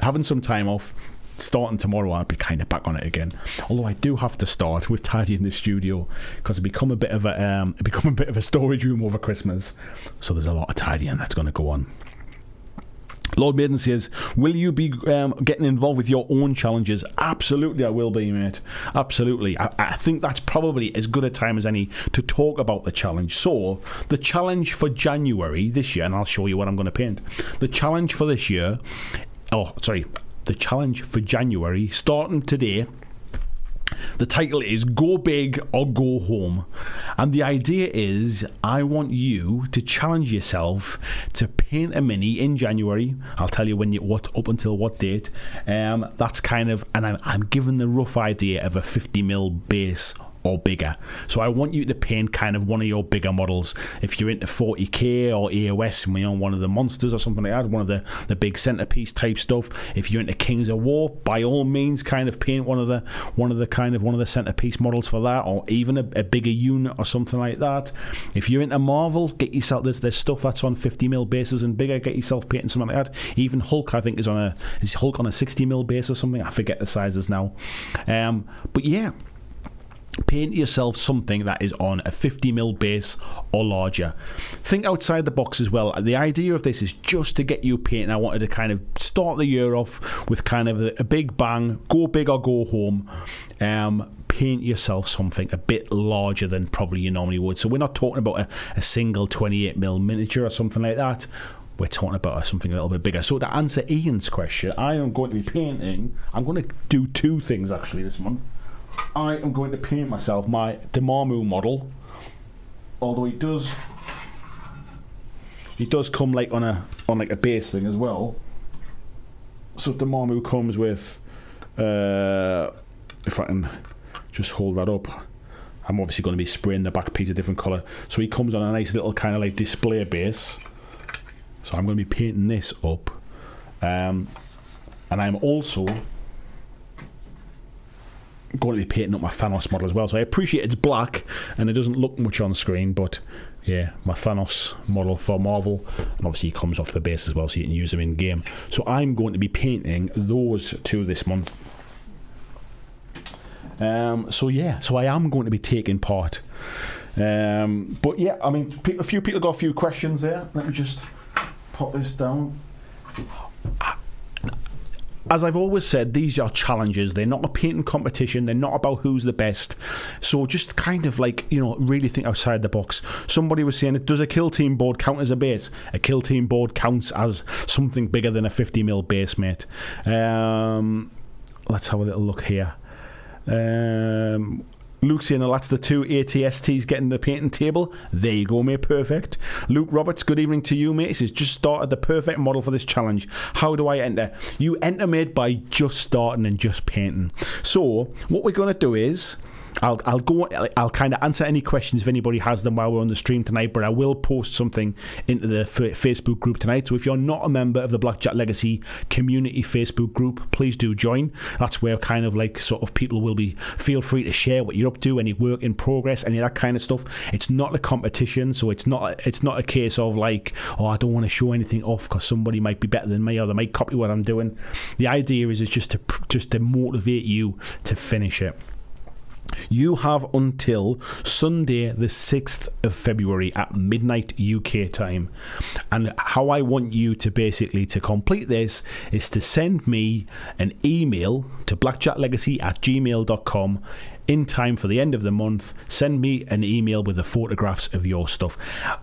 having some time off. Starting tomorrow, I'll be kind of back on it again. Although I do have to start with tidying the studio because it become a bit of a storage room over Christmas. So there's a lot of tidying that's going to go on. Lord Maiden says, will you be getting involved with your own challenges? Absolutely, I will be, mate. Absolutely. I think that's probably as good a time as any to talk about the challenge. So, the challenge for January this year, and I'll show you what I'm going to paint. The challenge for this year, the challenge for January, starting today, the title is Go Big or Go Home. And the idea is I want you to challenge yourself to paint a mini in January. I'll tell you up until what date. That's kind of, and I'm given the rough idea of a 50mm base or bigger. So I want you to paint kind of one of your bigger models. If you're into 40k or AOS and we're on one of the monsters or something like that, one of the big centerpiece type stuff. If you're into Kings of War, by all means kind of paint one of the centerpiece models for that, or even a bigger unit or something like that. If you're into Marvel, get yourself, there's stuff that's on 50mm bases and bigger, get yourself painting something like that. Even Hulk, I think, is Hulk on a 60mm base or something. I forget the sizes now. But yeah, paint yourself something that is on a 50mm base or larger. Think outside the box as well. The idea of this is just to get you painting. I wanted to kind of start the year off with kind of a big bang, go big or go home. Paint yourself something a bit larger than probably you normally would. So we're not talking about a single 28mm miniature or something like that. We're talking about something a little bit bigger. So to answer Ian's question, I am going to be painting. I'm going to do 2 things actually this month. I am going to paint myself my Dormammu model, although he does come like on like a base thing as well. So Dormammu comes with, if I can just hold that up, I'm obviously going to be spraying the back piece a different colour. So he comes on a nice little kind of like display base. So I'm going to be painting this up, and I'm also going to be painting up my Thanos model as well. So I appreciate it's black and it doesn't look much on screen, but yeah, my Thanos model for Marvel, and obviously he comes off the base as well, so you can use them in game. So I'm going to be painting those 2 this month. So I am going to be taking part. But yeah, I mean, a few people got a few questions there. Let me just pop this down. As I've always said, these are challenges. They're not a painting competition. They're not about who's the best. So just kind of like, really think outside the box. Somebody was saying, does a kill team board count as a base? A kill team board counts as something bigger than a 50mm base, mate. Let's have a little look here. Luke saying, well, that's the 2 ATSTs getting the painting table. There you go, mate. Perfect. Luke Roberts, good evening to you, mate. He says, just started the perfect model for this challenge. How do I enter? You enter, mate, by just starting and just painting. So what we're going to do is I'll kind of answer any questions if anybody has them while we're on the stream tonight, but I will post something into the Facebook group tonight. So if you're not a member of the BlackJack Legacy community Facebook group, please do join. That's where kind of like sort of people will be, feel free to share what you're up to, any work in progress, any of that kind of stuff. It's not a competition, so it's not a case of like, oh, I don't want to show anything off because somebody might be better than me or they might copy what I'm doing. The idea is just to motivate you to finish it. You have until Sunday the 6th of February at midnight UK time, and how I want you to basically to complete this is to send me an email to blackjacklegacy@gmail.com in time for the end of the month. Send me an email with the photographs of your stuff.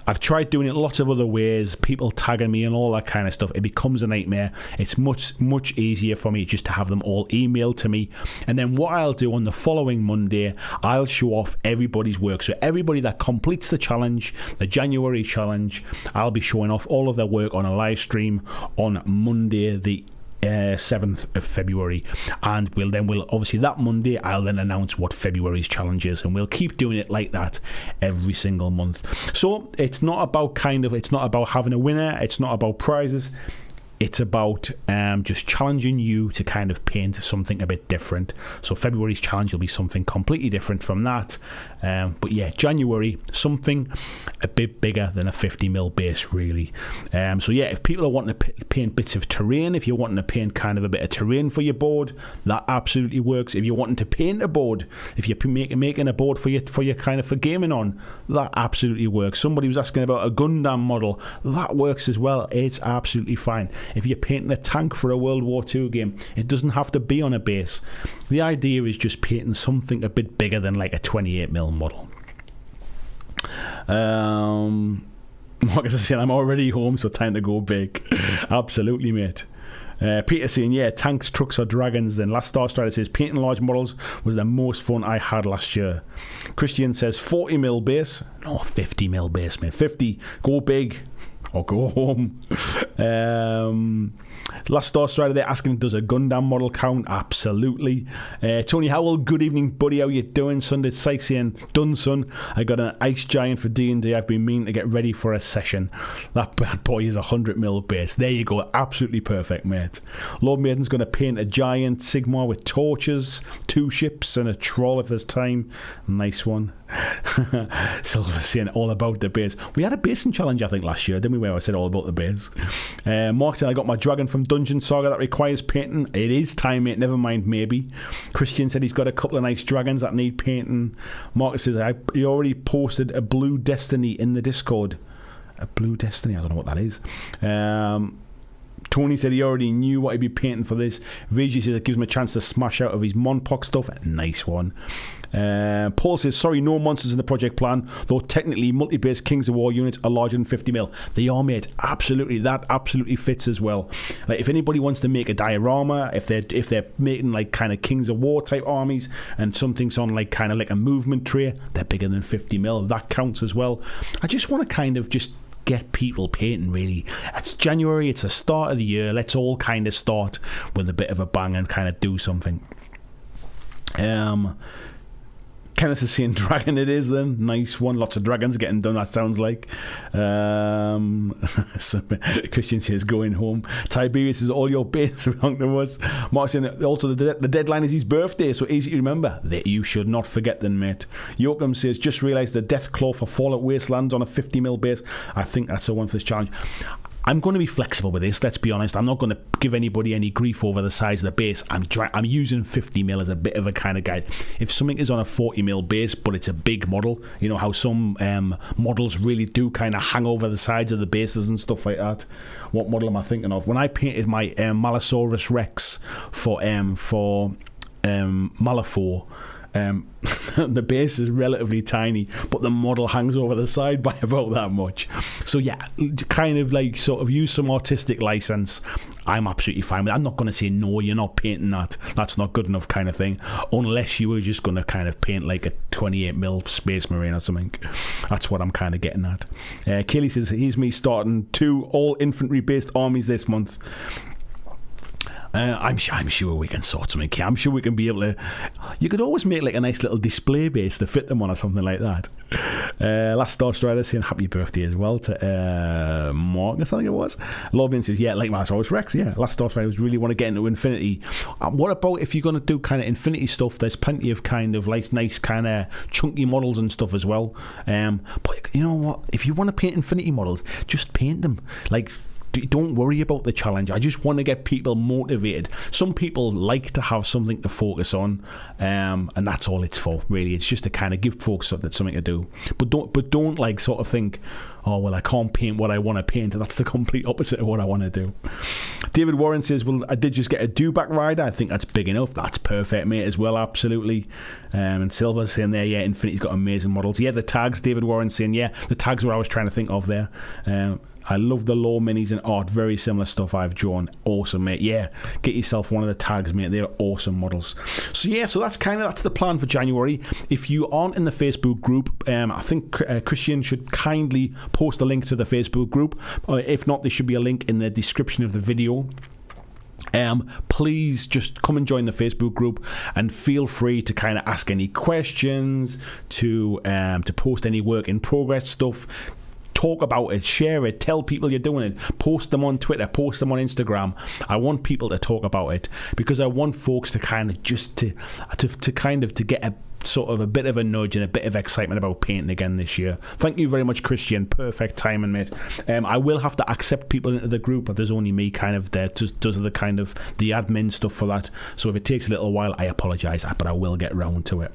I've tried doing it lots of other ways, people tagging me and all that kind of stuff. It becomes a nightmare. It's much easier for me just to have them all emailed to me, and then what I'll do on the following Monday, I'll show off everybody's work. So everybody that completes the challenge, the January challenge, I'll be showing off all of their work on a live stream on Monday the 7th of February, and we'll obviously that Monday I'll then announce what February's challenge is, and we'll keep doing it like that every single month. So it's not about having a winner, it's not about prizes, it's about just challenging you to kind of paint something a bit different. So February's challenge will be something completely different from that. But yeah, January, something a bit bigger than a 50mm base, really. So yeah, if people are wanting to paint bits of terrain, if you're wanting to paint kind of a bit of terrain for your board, that absolutely works. If you're wanting to paint a board, if you're making a board for your kind of for gaming on, that absolutely works. Somebody was asking about a Gundam model, that works as well. It's absolutely fine. If you're painting a tank for a World War II game, it doesn't have to be on a base. The idea is just painting something a bit bigger than like a 28mm model. Marcus is saying, I'm already home, so time to go big. Absolutely, mate. Peter saying, yeah, tanks, trucks or dragons. Then Last Star Strider says, painting large models was the most fun I had last year. Christian says 40mm base. No, 50mm base, mate. 50, go big or go home. Last Star Strider, they're asking, does a Gundam model count? Absolutely. Tony Howell, good evening, buddy. How you doing? Sunday Sykes saying, done, son. I got an ice giant for D&D. I've been meaning to get ready for a session. That bad boy is 100mm base. There you go. Absolutely perfect, mate. Lord Maiden's going to paint a giant Sigmar with torches, 2 ships and a troll if there's time. Nice one. Silver saying all about the base. We had a basing challenge, I think, last year, didn't we, where I said all about the base. Mark said, I got my dragon from Dungeon Saga that requires painting. It is time, mate. Never mind, maybe. Christian said he's got a couple of nice dragons that need painting. Marcus says, he already posted a Blue Destiny in the Discord. A Blue Destiny? I don't know what that is. Tony said he already knew what he'd be painting for this. VG says it gives him a chance to smash out of his Monpox stuff. Nice one. Paul says, sorry, no monsters in the project plan, though technically multi-base Kings of War units are larger than 50mm. They are, mate. Absolutely. That absolutely fits as well. Like, if anybody wants to make a diorama, if they're making like kind of Kings of War type armies and something's on like kind of like a movement tray, they're bigger than 50mm. That counts as well. I just want to kind of just get people painting, really. It's January, it's the start of the year. Let's all kind of start with a bit of a bang and kind of do something. Kenneth is saying dragon it is then. Nice one. Lots of dragons getting done, that sounds like. Christian says going home. Tiberius says all your base belong to us. Mark saying also the deadline is his birthday, so easy to remember. That you should not forget then, mate. Yoakum says just realised the death claw for Fallout Wastelands on a 50mm base. I think that's the one for this challenge. I'm going to be flexible with this, let's be honest. I'm not going to give anybody any grief over the size of the base. I'm using 50mm as a bit of a kind of guide. If something is on a 40mm base, but it's a big model, you know how some models really do kind of hang over the sides of the bases and stuff like that. What model am I thinking of? When I painted my Malosaurus Rex for Malifaux, the base is relatively tiny, but the model hangs over the side by about that much. So yeah, kind of like sort of use some artistic license. I'm absolutely fine with it. I'm not going to say no, you're not painting that, that's not good enough kind of thing, unless you were just going to kind of paint like a 28mm Space Marine or something. That's what I'm kind of getting at. Kaylee says here's me starting 2 all infantry based armies this month. I'm sure we can sort something. I'm sure we can be able to. You could always make like a nice little display base to fit them on or something like that. Last Star Strider saying happy birthday as well to Marcus, I think it was. Lobin says, yeah, like Masaurus Rex. Yeah, Last Star Strider really want to get into Infinity. What about if you're going to do kind of Infinity stuff? There's plenty of kind of like nice kind of chunky models and stuff as well. But you know what? If you want to paint Infinity models, just paint them. Like, don't worry about the challenge. I just want to get people motivated. Some people like to have something to focus on, and that's all it's for, really. It's just to kind of give folks something to do. But don't like sort of think, oh, well, I can't paint what I want to paint. That's the complete opposite of what I want to do. David Warren says, well, I did just get a dewback rider. I think that's big enough. That's perfect, mate, as well, absolutely. And Silver's saying there, yeah, Infinity's got amazing models. Yeah, the tags, David Warren saying, yeah, the tags were I was trying to think of there. I love the Lore minis and art. Very similar stuff I've drawn. Awesome, mate. Yeah, get yourself one of the tags, mate. They're awesome models. So yeah, so that's the plan for January. If you aren't in the Facebook group, I think Christian should kindly post a link to the Facebook group. If not, there should be a link in the description of the video. Please just come and join the Facebook group and feel free to kind of ask any questions, to post any work in progress stuff. Talk about it, share it, tell people you're doing it, post them on Twitter, post them on Instagram. I want people to talk about it because I want folks to kind of just to get a sort of a bit of a nudge and a bit of excitement about painting again this year. Thank you very much, Christian. Perfect timing, mate. I will have to accept people into the group, but there's only me kind of there does the kind of the admin stuff for that. So if it takes a little while, I apologise, but I will get round to it.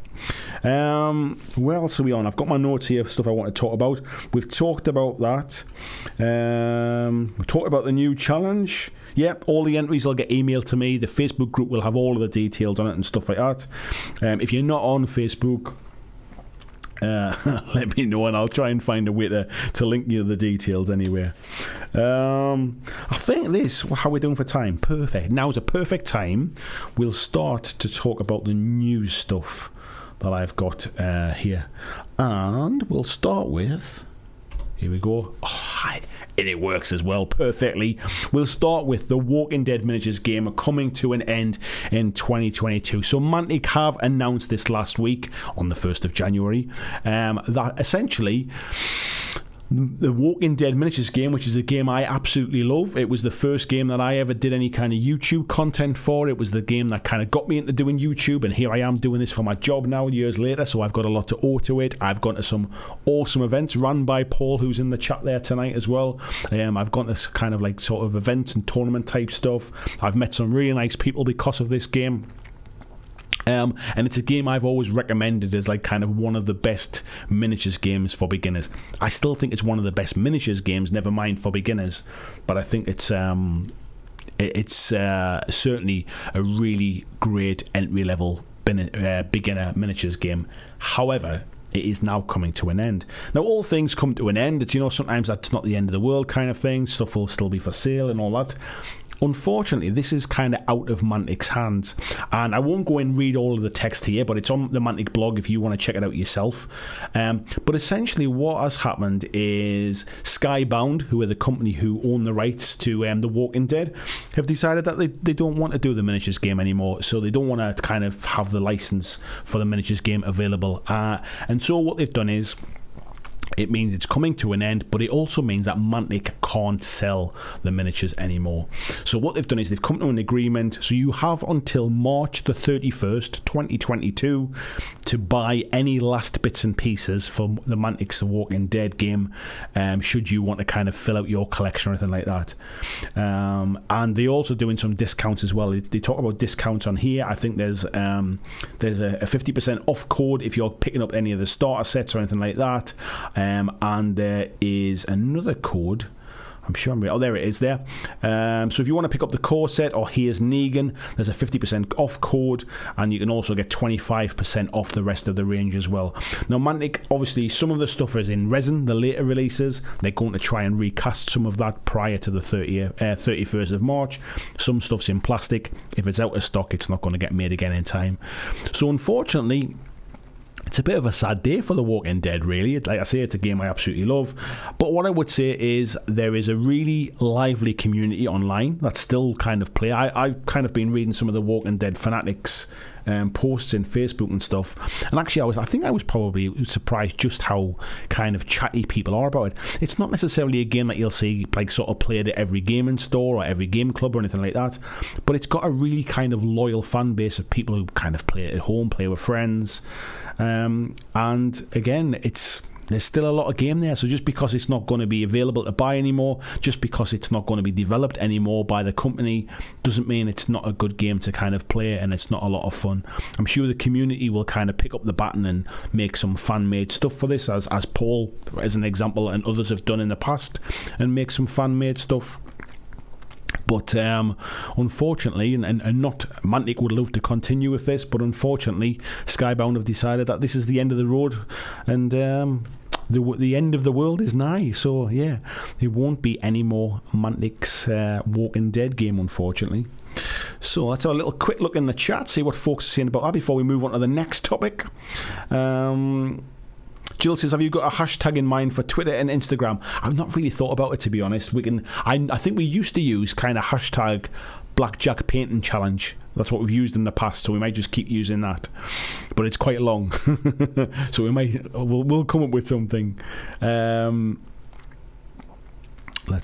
Where else are we on? I've got my notes here of stuff I want to talk about. We've talked about that. We talked about the new challenge. Yep, all the entries will get emailed to me. The Facebook group will have all of the details on it and stuff like that. If you're not on Facebook, let me know and I'll try and find a way to link you the details anyway. I think how we're doing for time, perfect. Now's a perfect time. We'll start to talk about the new stuff that I've got here. And we'll start with, here we go. And it works as well perfectly. We'll start with the Walking Dead miniatures game coming to an end in 2022. So Mantic have announced this last week on the 1st of January that essentially the Walking Dead miniatures game, which is a game I absolutely love. It was the first game that I ever did any kind of YouTube content for. It was the game that kind of got me into doing YouTube, and here I am doing this for my job now years later, so I've got a lot to owe to it. I've gone to some awesome events run by Paul, who's in the chat there tonight as well. I've gone to kind of like sort of events and tournament type stuff. I've met some really nice people because of this game. And it's a game I've always recommended as like kind of one of the best miniatures games for beginners. I still think it's one of the best miniatures games, never mind for beginners, but I think it's certainly a really great entry-level beginner miniatures game. However, it is now coming to an end. Now, all things come to an end. It's, sometimes that's not the end of the world kind of thing. Stuff will still be for sale and all that. Unfortunately, this is kind of out of Mantic's hands, and I won't go and read all of the text here, but it's on the Mantic blog if you want to check it out yourself. But essentially what has happened is Skybound, who are the company who own the rights to The Walking Dead, have decided that they don't want to do the miniatures game anymore, so they don't want to kind of have the license for the miniatures game available. And so what they've done is, it means it's coming to an end, but it also means that Mantic can't sell the miniatures anymore. So what they've done is they've come to an agreement. So you have until March the 31st, 2022 to buy any last bits and pieces for the Mantic's The Walking Dead game, should you want to kind of fill out your collection or anything like that. And they're also doing some discounts as well. They talk about discounts on here. I think there's a 50% off code if you're picking up any of the starter sets or anything like that. And there is another code. I'm sure there it is there. So if you want to pick up the core set or Here's Negan, there's a 50% off code, and you can also get 25% off the rest of the range as well. Now, Mantic, obviously, some of the stuff is in resin, the later releases. They're going to try and recast some of that prior to the 31st of March. Some stuff's in plastic. If it's out of stock, it's not going to get made again in time. So unfortunately, it's a bit of a sad day for The Walking Dead, really. Like I say, it's a game I absolutely love. But what I would say is there is a really lively community online that still kind of play. I've kind of been reading some of The Walking Dead fanatics posts in Facebook and stuff, and actually I think I was probably surprised just how kind of chatty people are about it. It's not necessarily a game that you'll see like sort of played at every gaming store or every game club or anything like that, but it's got a really kind of loyal fan base of people who kind of play it at home, play with friends, and again, there's still a lot of game there. So just because it's not going to be available to buy anymore, just because it's not going to be developed anymore by the company, doesn't mean it's not a good game to kind of play and it's not a lot of fun. I'm sure the community will kind of pick up the baton and make some fan-made stuff for this, as Paul, as an example, and others have done in the past, and make some fan-made stuff. But unfortunately, and not Mantic would love to continue with this, but unfortunately, Skybound have decided that this is the end of the road, and the end of the world is nigh. So yeah, there won't be any more Mantic's Walking Dead game, unfortunately. So let's have a little quick look in the chat, see what folks are saying about that before we move on to the next topic. Jill says, have you got a hashtag in mind for Twitter and Instagram? I've not really thought about it, to be honest. I think we used to use kind of hashtag BlackJack painting challenge. That's what we've used in the past, so we might just keep using that. But it's quite long, so we'll come up with something. Let's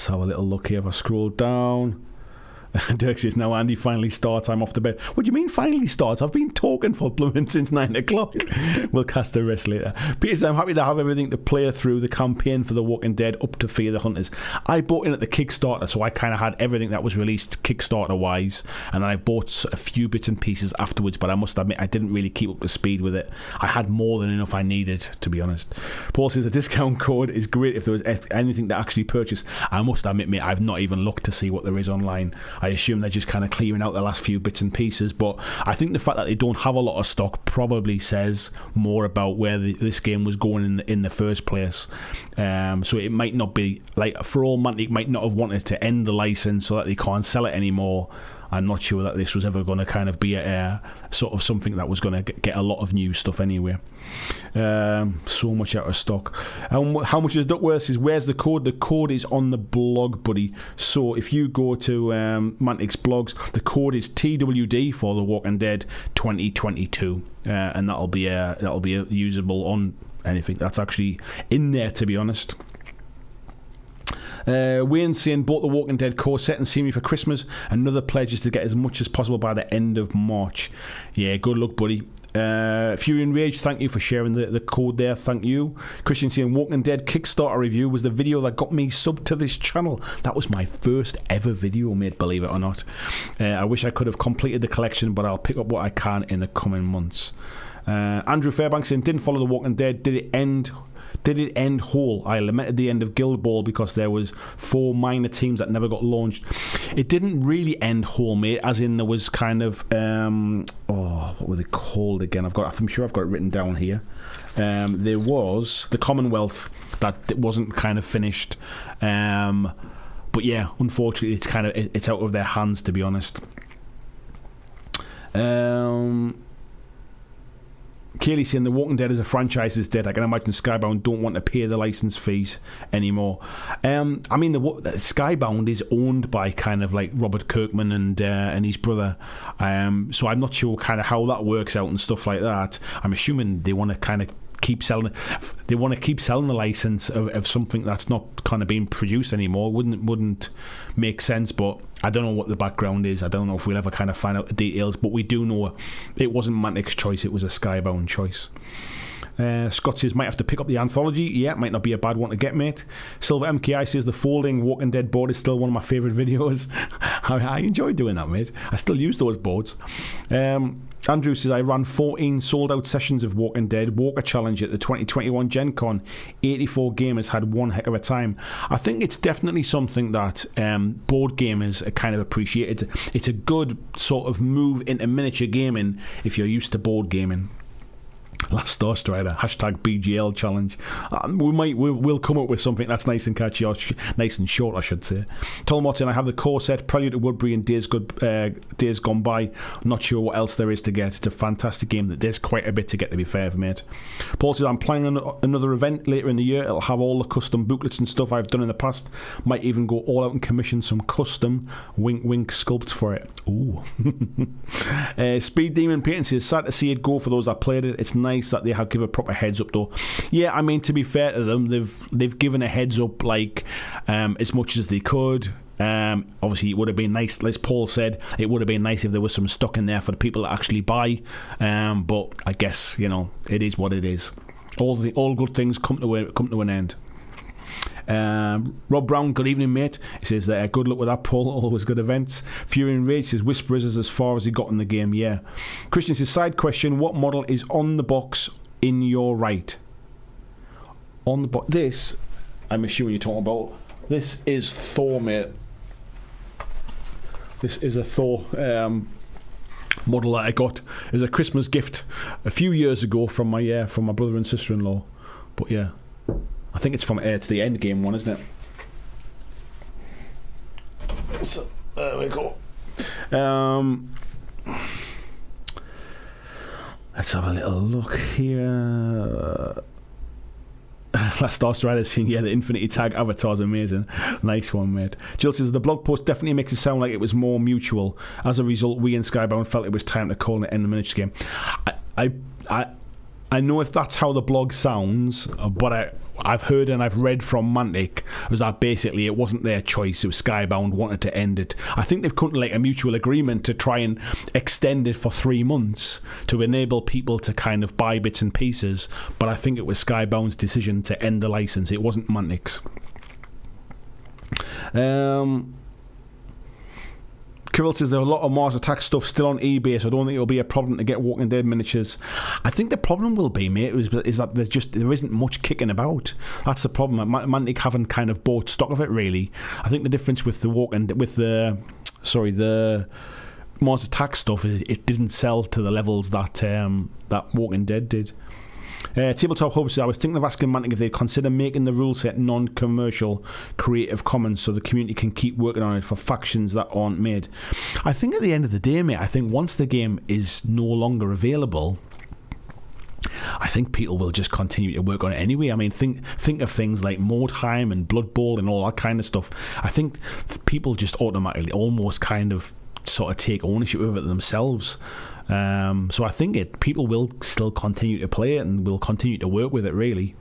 have a little look here. If I scroll down. Dirk says, now Andy finally starts, I'm off to bed. What do you mean finally starts? I've been talking for blooming since 9 o'clock. We'll cast the rest later. Peter says, I'm happy to have everything to play through the campaign for The Walking Dead up to Fear the Hunters. I bought in at the Kickstarter, so I kind of had everything that was released Kickstarter wise, and then I bought a few bits and pieces afterwards, but I must admit I didn't really keep up the speed with it. I had more than enough I needed, to be honest. Paul says, a discount code is great if there was anything to actually purchase. I must admit, mate, I've not even looked to see what there is online. I assume they're just kind of clearing out the last few bits and pieces, but I think the fact that they don't have a lot of stock probably says more about where this game was going in the first place. So it might not be, like, for all Mantic might not have wanted to end the license so that they can't sell it anymore. I'm not sure that this was ever going to kind of be a sort of something that was going to get a lot of new stuff anyway. So much out of stock. How much is Duckworth? Is where's the code? The code is on the blog, buddy. So if you go to Mantic's blogs, the code is TWD for The Walking Dead 2022, and that'll be usable on anything that's actually in there, to be honest. Wayne saying, bought the Walking Dead core set and see me for Christmas. Another pledge is to get as much as possible by the end of March. Yeah, good luck, buddy. Fury and Rage, thank you for sharing the code there. Thank you. Christian saying, Walking Dead Kickstarter review was the video that got me subbed to this channel. That was my first ever video, mate, believe it or not. I wish I could have completed the collection, but I'll pick up what I can in the coming months. Andrew Fairbanks saying, didn't follow the Walking Dead. Did it end whole? I lamented the end of Guild Ball because there was 4 minor teams that never got launched. It didn't really end whole, mate, as in there was kind of what were they called again? I'm sure I've got it written down here. There was the Commonwealth that wasn't kind of finished, but yeah, unfortunately it's out of their hands, to be honest. Kaylee saying The Walking Dead as a franchise is dead. I can imagine Skybound don't want to pay the license fees anymore. I mean, the Skybound is owned by kind of like Robert Kirkman and his brother. So I'm not sure kind of how that works out and stuff like that. I'm assuming they want to kind of keep selling. They want to keep selling the license of something that's not kind of being produced anymore. Wouldn't make sense, but I don't know what the background is. I don't know if we'll ever kind of find out the details, but we do know it wasn't Mantic's choice, it was a Skybound choice. Scott says, might have to pick up the anthology. Yeah, might not be a bad one to get, mate. Silver MKI says, the folding Walking Dead board is still one of my favourite videos. I enjoy doing that, mate. I still use those boards. Andrew says, I ran 14 sold out sessions of Walking Dead Walker Challenge at the 2021 Gen Con. 84 gamers had one heck of a time. I think it's definitely something that board gamers are kind of appreciate. It's a good sort of move into miniature gaming if you're used to board gaming. Last Star Strider, hashtag BGL challenge. We'll come up with something that's nice and catchy, or nice and short, I should say. Tom Watson, I have the core set, Prelude to Woodbury and Days Gone By. Not sure what else there is to get. It's a fantastic game. There's quite a bit to get, to be fair, mate. Paul says, I'm planning another event later in the year. It'll have all the custom booklets and stuff I've done in the past. Might even go all out and commission some custom wink wink sculpts for it. Ooh. Speed Demon Peyton says, sad to see it go for those that played it. It's nice that they have give a proper heads up though. Yeah, I mean, to be fair to them, they've given a heads up like as much as they could. Obviously it would have been nice, as Paul said, it would have been nice if there was some stock in there for the people to actually buy, but I guess, you know, it is what it is. All good things come to an end. Rob Brown, good evening, mate. He says that good luck with that, Paul. Always good events. Fury and Rage says Whisperers is as far as he got in the game. Yeah. Christian says, side question: what model is on the box in your right? On the box. This, I'm assuming you're talking about. This is Thor, mate. This is a Thor model that I got as a Christmas gift a few years ago from my brother and sister-in-law. But yeah. I think it's it's the end game one, isn't it? So there we go. Let's have a little look here. Last Star Strider saying, yeah, the Infinity Tag avatar's amazing. Nice one, mate. Jill says, the blog post definitely makes it sound like it was more mutual. As a result, we in Skybound felt it was time to call it end the miniature game. I know if that's how the blog sounds, but I've heard and I've read from Mantic was that basically it wasn't their choice. It was Skybound wanted to end it. I think they've come to like a mutual agreement to try and extend it for 3 months to enable people to kind of buy bits and pieces. But I think it was Skybound's decision to end the license. It wasn't Mantic's. Kirill says there are a lot of Mars Attack stuff still on eBay, so I don't think it'll be a problem to get Walking Dead miniatures. I think the problem will be, mate, is that there isn't much kicking about. That's the problem. Mantic haven't kind of bought stock of it, really. I think the difference with the Mars Attack stuff is it didn't sell to the levels that Walking Dead did. Tabletop Hub says, I was thinking of asking Mantic if they'd consider making the rule set non-commercial Creative Commons so the community can keep working on it for factions that aren't made. I think at the end of the day, mate, I think once the game is no longer available, I think people will just continue to work on it anyway. I mean, think of things like Mordheim and Blood Bowl and all that kind of stuff. I think people just automatically almost kind of sort of take ownership of it themselves. So I think people will still continue to play it and will continue to work with it, really.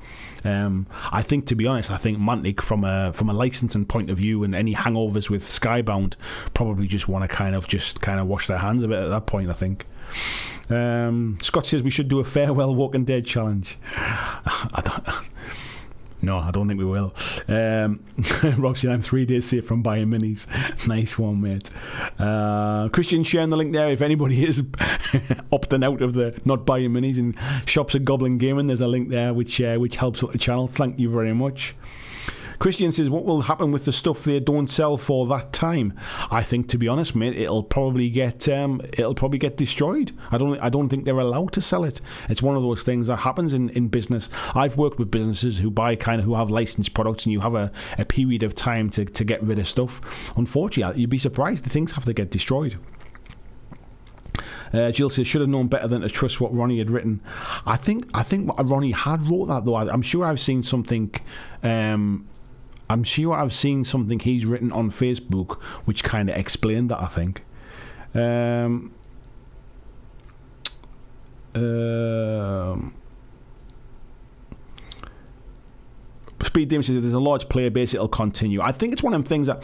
I think, to be honest, Mantic from a licensing point of view and any hangovers with Skybound probably just want to kind of wash their hands of it at that point, I think. Scott says we should do a farewell Walking Dead challenge. No, I don't think we will. Rob said I'm 3 days safe from buying minis. Nice one, mate. Christian sharing the link there. If anybody is opting out of the not buying minis and shops at Goblin Gaming, there's a link there which helps out the channel. Thank you very much. Christian says, what will happen with the stuff they don't sell for that time? I think, to be honest, mate, it'll probably get destroyed. I don't think they're allowed to sell it. It's one of those things that happens in business. I've worked with businesses who have licensed products, and you have a period of time to get rid of stuff. Unfortunately, you'd be surprised the things have to get destroyed. Jill says, should have known better than to trust what Ronnie had written. I think Ronnie had wrote that, though. I'm sure I've seen something he's written on Facebook which kind of explained that, I think. Speed Demon says, if there's a large player base, it'll continue. I think it's one of them things that,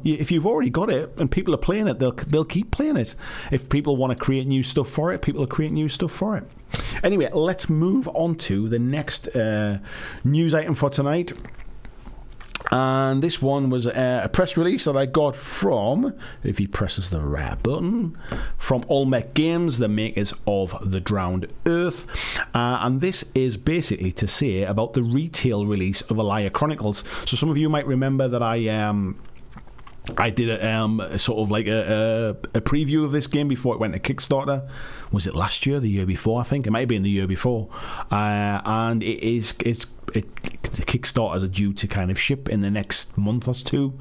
if you've already got it and people are playing it, they'll keep playing it. If people want to create new stuff for it, people will create new stuff for it. Anyway, let's move on to the next news item for tonight. And this one was a press release that I got from, if he presses the right button, from Olmec Games, the makers of The Drowned Earth. And this is basically to say about the retail release of Alaya Chronicles. So some of you might remember that I I did a sort of like a preview of this game before it went to Kickstarter. Was it last year, the year before? I think it might have been the year before. And the Kickstarters are due to kind of ship in the next month or two.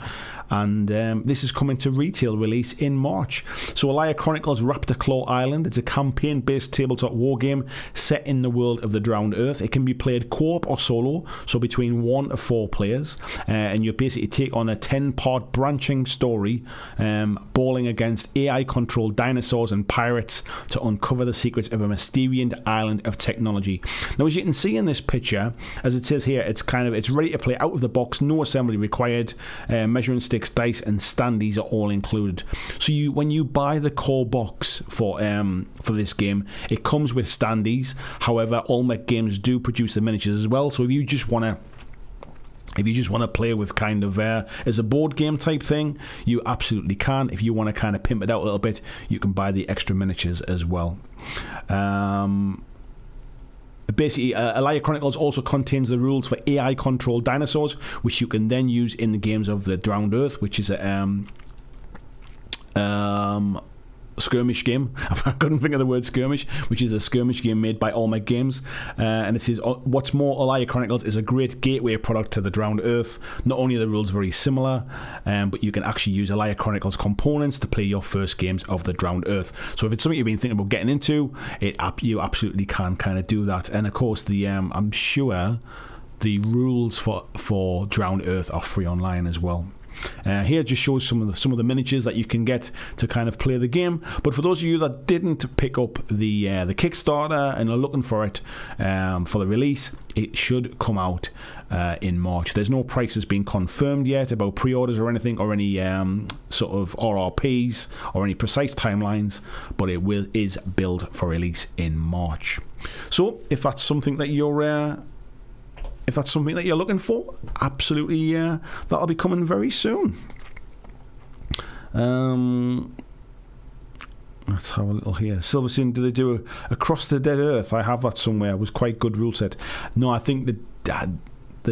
And this is coming to retail release in March. So Alaya Chronicles Raptor Claw Island. It's a campaign-based tabletop war game set in the world of the Drowned Earth. It can be played co-op or solo, so between 1 to 4 players. And you basically take on a 10-part branching story, brawling against AI-controlled dinosaurs and pirates to uncover the secrets of a mysterious island of technology. Now, as you can see in this picture, as it says here, it's ready to play out of the box, no assembly required. Measuring sticks, dice, and standees are all included. So when you buy the core box for this game, it comes with standees. However, Olmec Games do produce the miniatures as well. So if you just want to play with kind of as a board game type thing, you absolutely can. If you want to kind of pimp it out a little bit, you can buy the extra miniatures as well. Basically, Alaya Chronicles also contains the rules for AI-controlled dinosaurs, which you can then use in the games of the Drowned Earth, which is a skirmish game. I couldn't think of the word skirmish, which is a skirmish game made by Olmec Games. And it says, what's more, Alaya Chronicles is a great gateway product to the Drowned Earth. Not only are the rules very similar, but you can actually use Alaya Chronicles components to play your first games of the Drowned Earth. So if it's something you've been thinking about getting into, you absolutely can kind of do that. And of course, I'm sure the rules for Drowned Earth are free online as well. Here just shows some of the miniatures that you can get to kind of play the game. But for those of you that didn't pick up the Kickstarter and are looking for it for the release, it should come out in March. There's no prices being confirmed yet about pre-orders or anything, or any sort of RRPs or any precise timelines, but it is billed for release in March. So if that's something that you're looking for, absolutely, that'll be coming very soon. Let's have a little here. Silverstein, do they do Across the Dead Earth? I have that somewhere. It was quite good rule set. No, I think the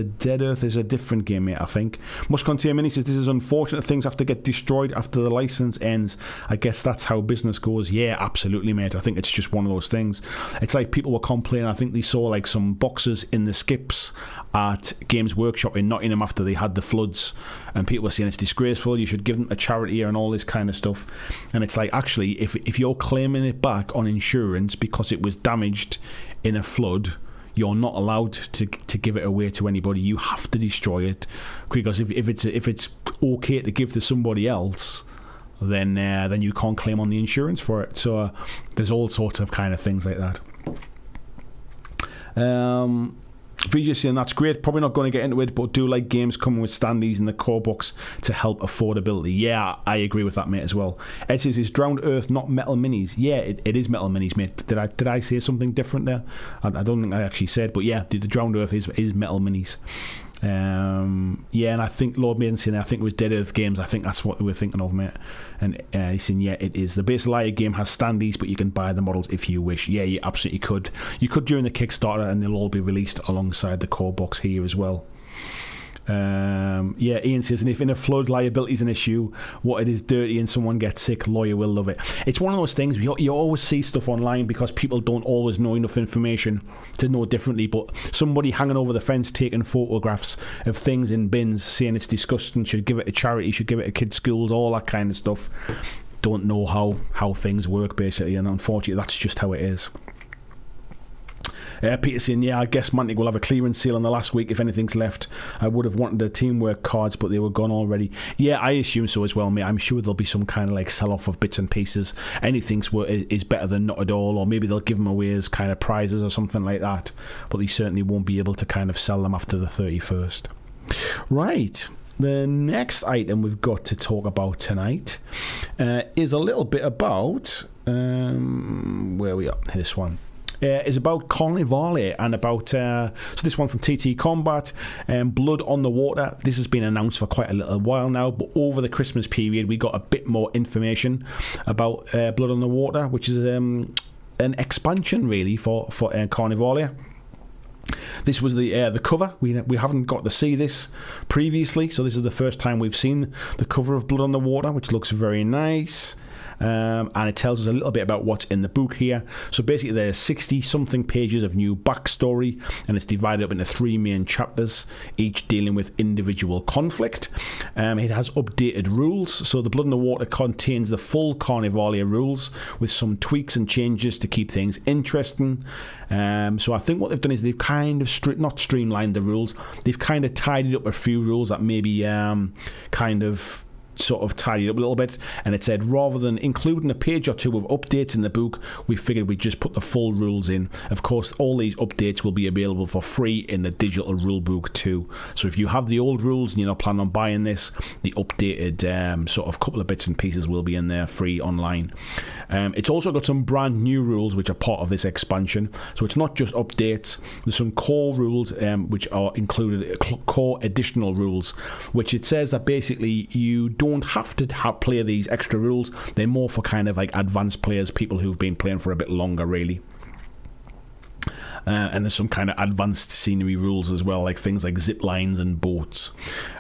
Dead Earth is a different game, mate, I think. Must Contain Mini says, this is unfortunate. Things have to get destroyed after the license ends. I guess that's how business goes. Yeah, absolutely, mate. I think it's just one of those things. It's like people were complaining. I think they saw like some boxes in the skips at Games Workshop in Nottingham after they had the floods, and people were saying it's disgraceful, you should give them a charity and all this kind of stuff. And it's like, actually, if you're claiming it back on insurance because it was damaged in a flood, you're not allowed to give it away to anybody. You have to destroy it, because if it's okay to give to somebody else, then you can't claim on the insurance for it. So there's all sorts of kind of things like that. VJ saying that's great. Probably not going to get into it, but do like games coming with standees in the core box to help affordability. Yeah, I agree with that, mate, as well. Ed says, is Drowned Earth not metal minis? Yeah, it is metal minis, mate. Did I say something different there? I don't think I actually said, but yeah, the Drowned Earth is metal minis. Yeah, and I think Lord Maiden saying, I think it was Dead Earth Games. I think that's what they were thinking of, mate. And he's saying, yeah, it is. The base Alaya game has standees, but you can buy the models if you wish. Yeah, you absolutely could. You could during the Kickstarter, and they'll all be released alongside the core box here as well. Yeah, Ian says, and if in a flood liability is an issue, what it is dirty and someone gets sick, lawyer will love it. It's one of those things, you always see stuff online because people don't always know enough information to know differently, but somebody hanging over the fence taking photographs of things in bins saying it's disgusting, should give it to charity, should give it to kids' schools, all that kind of stuff, don't know how things work, basically, and unfortunately that's just how it is. Peter saying, yeah, I guess Mantic will have a clearance sale in the last week if anything's left. I would have wanted the teamwork cards, but they were gone already. Yeah, I assume so as well, mate. I'm sure there'll be some kind of like sell-off of bits and pieces. Anything is better than not at all, or maybe they'll give them away as kind of prizes or something like that, but they certainly won't be able to kind of sell them after the 31st. Right. The next item we've got to talk about tonight is a little bit about where we are. This one is about Carnivale and about so this one from TT Combat, Blood on the Water. This has been announced for quite a little while now, but over the Christmas period we got a bit more information about Blood on the Water, which is an expansion really for Carnivale. This was the cover. We haven't got to see this previously, so this is the first time we've seen the cover of Blood on the Water, which looks very nice. And it tells us a little bit about what's in the book here. So basically there's 60-something pages of new backstory, and it's divided up into 3 main chapters, each dealing with individual conflict. It has updated rules, so the Blood in the Water contains the full Carnivale rules with some tweaks and changes to keep things interesting. So I think what they've done is they've kind of not streamlined the rules, they've kind of tidied up a few rules that maybe kind of sort of tidied up a little bit, and it said rather than including a page or two of updates in the book, we figured we'd just put the full rules in. Of course, all these updates will be available for free in the digital rule book too. So if you have the old rules and you're not planning on buying this, the updated sort of couple of bits and pieces will be in there free online. It's also got some brand new rules which are part of this expansion, so it's not just updates. There's some core rules which are included, core additional rules, which it says that basically you don't have to play these extra rules. They're more for kind of like advanced players, people who've been playing for a bit longer really. And there's some kind of advanced scenery rules as well, like things like zip lines and boats.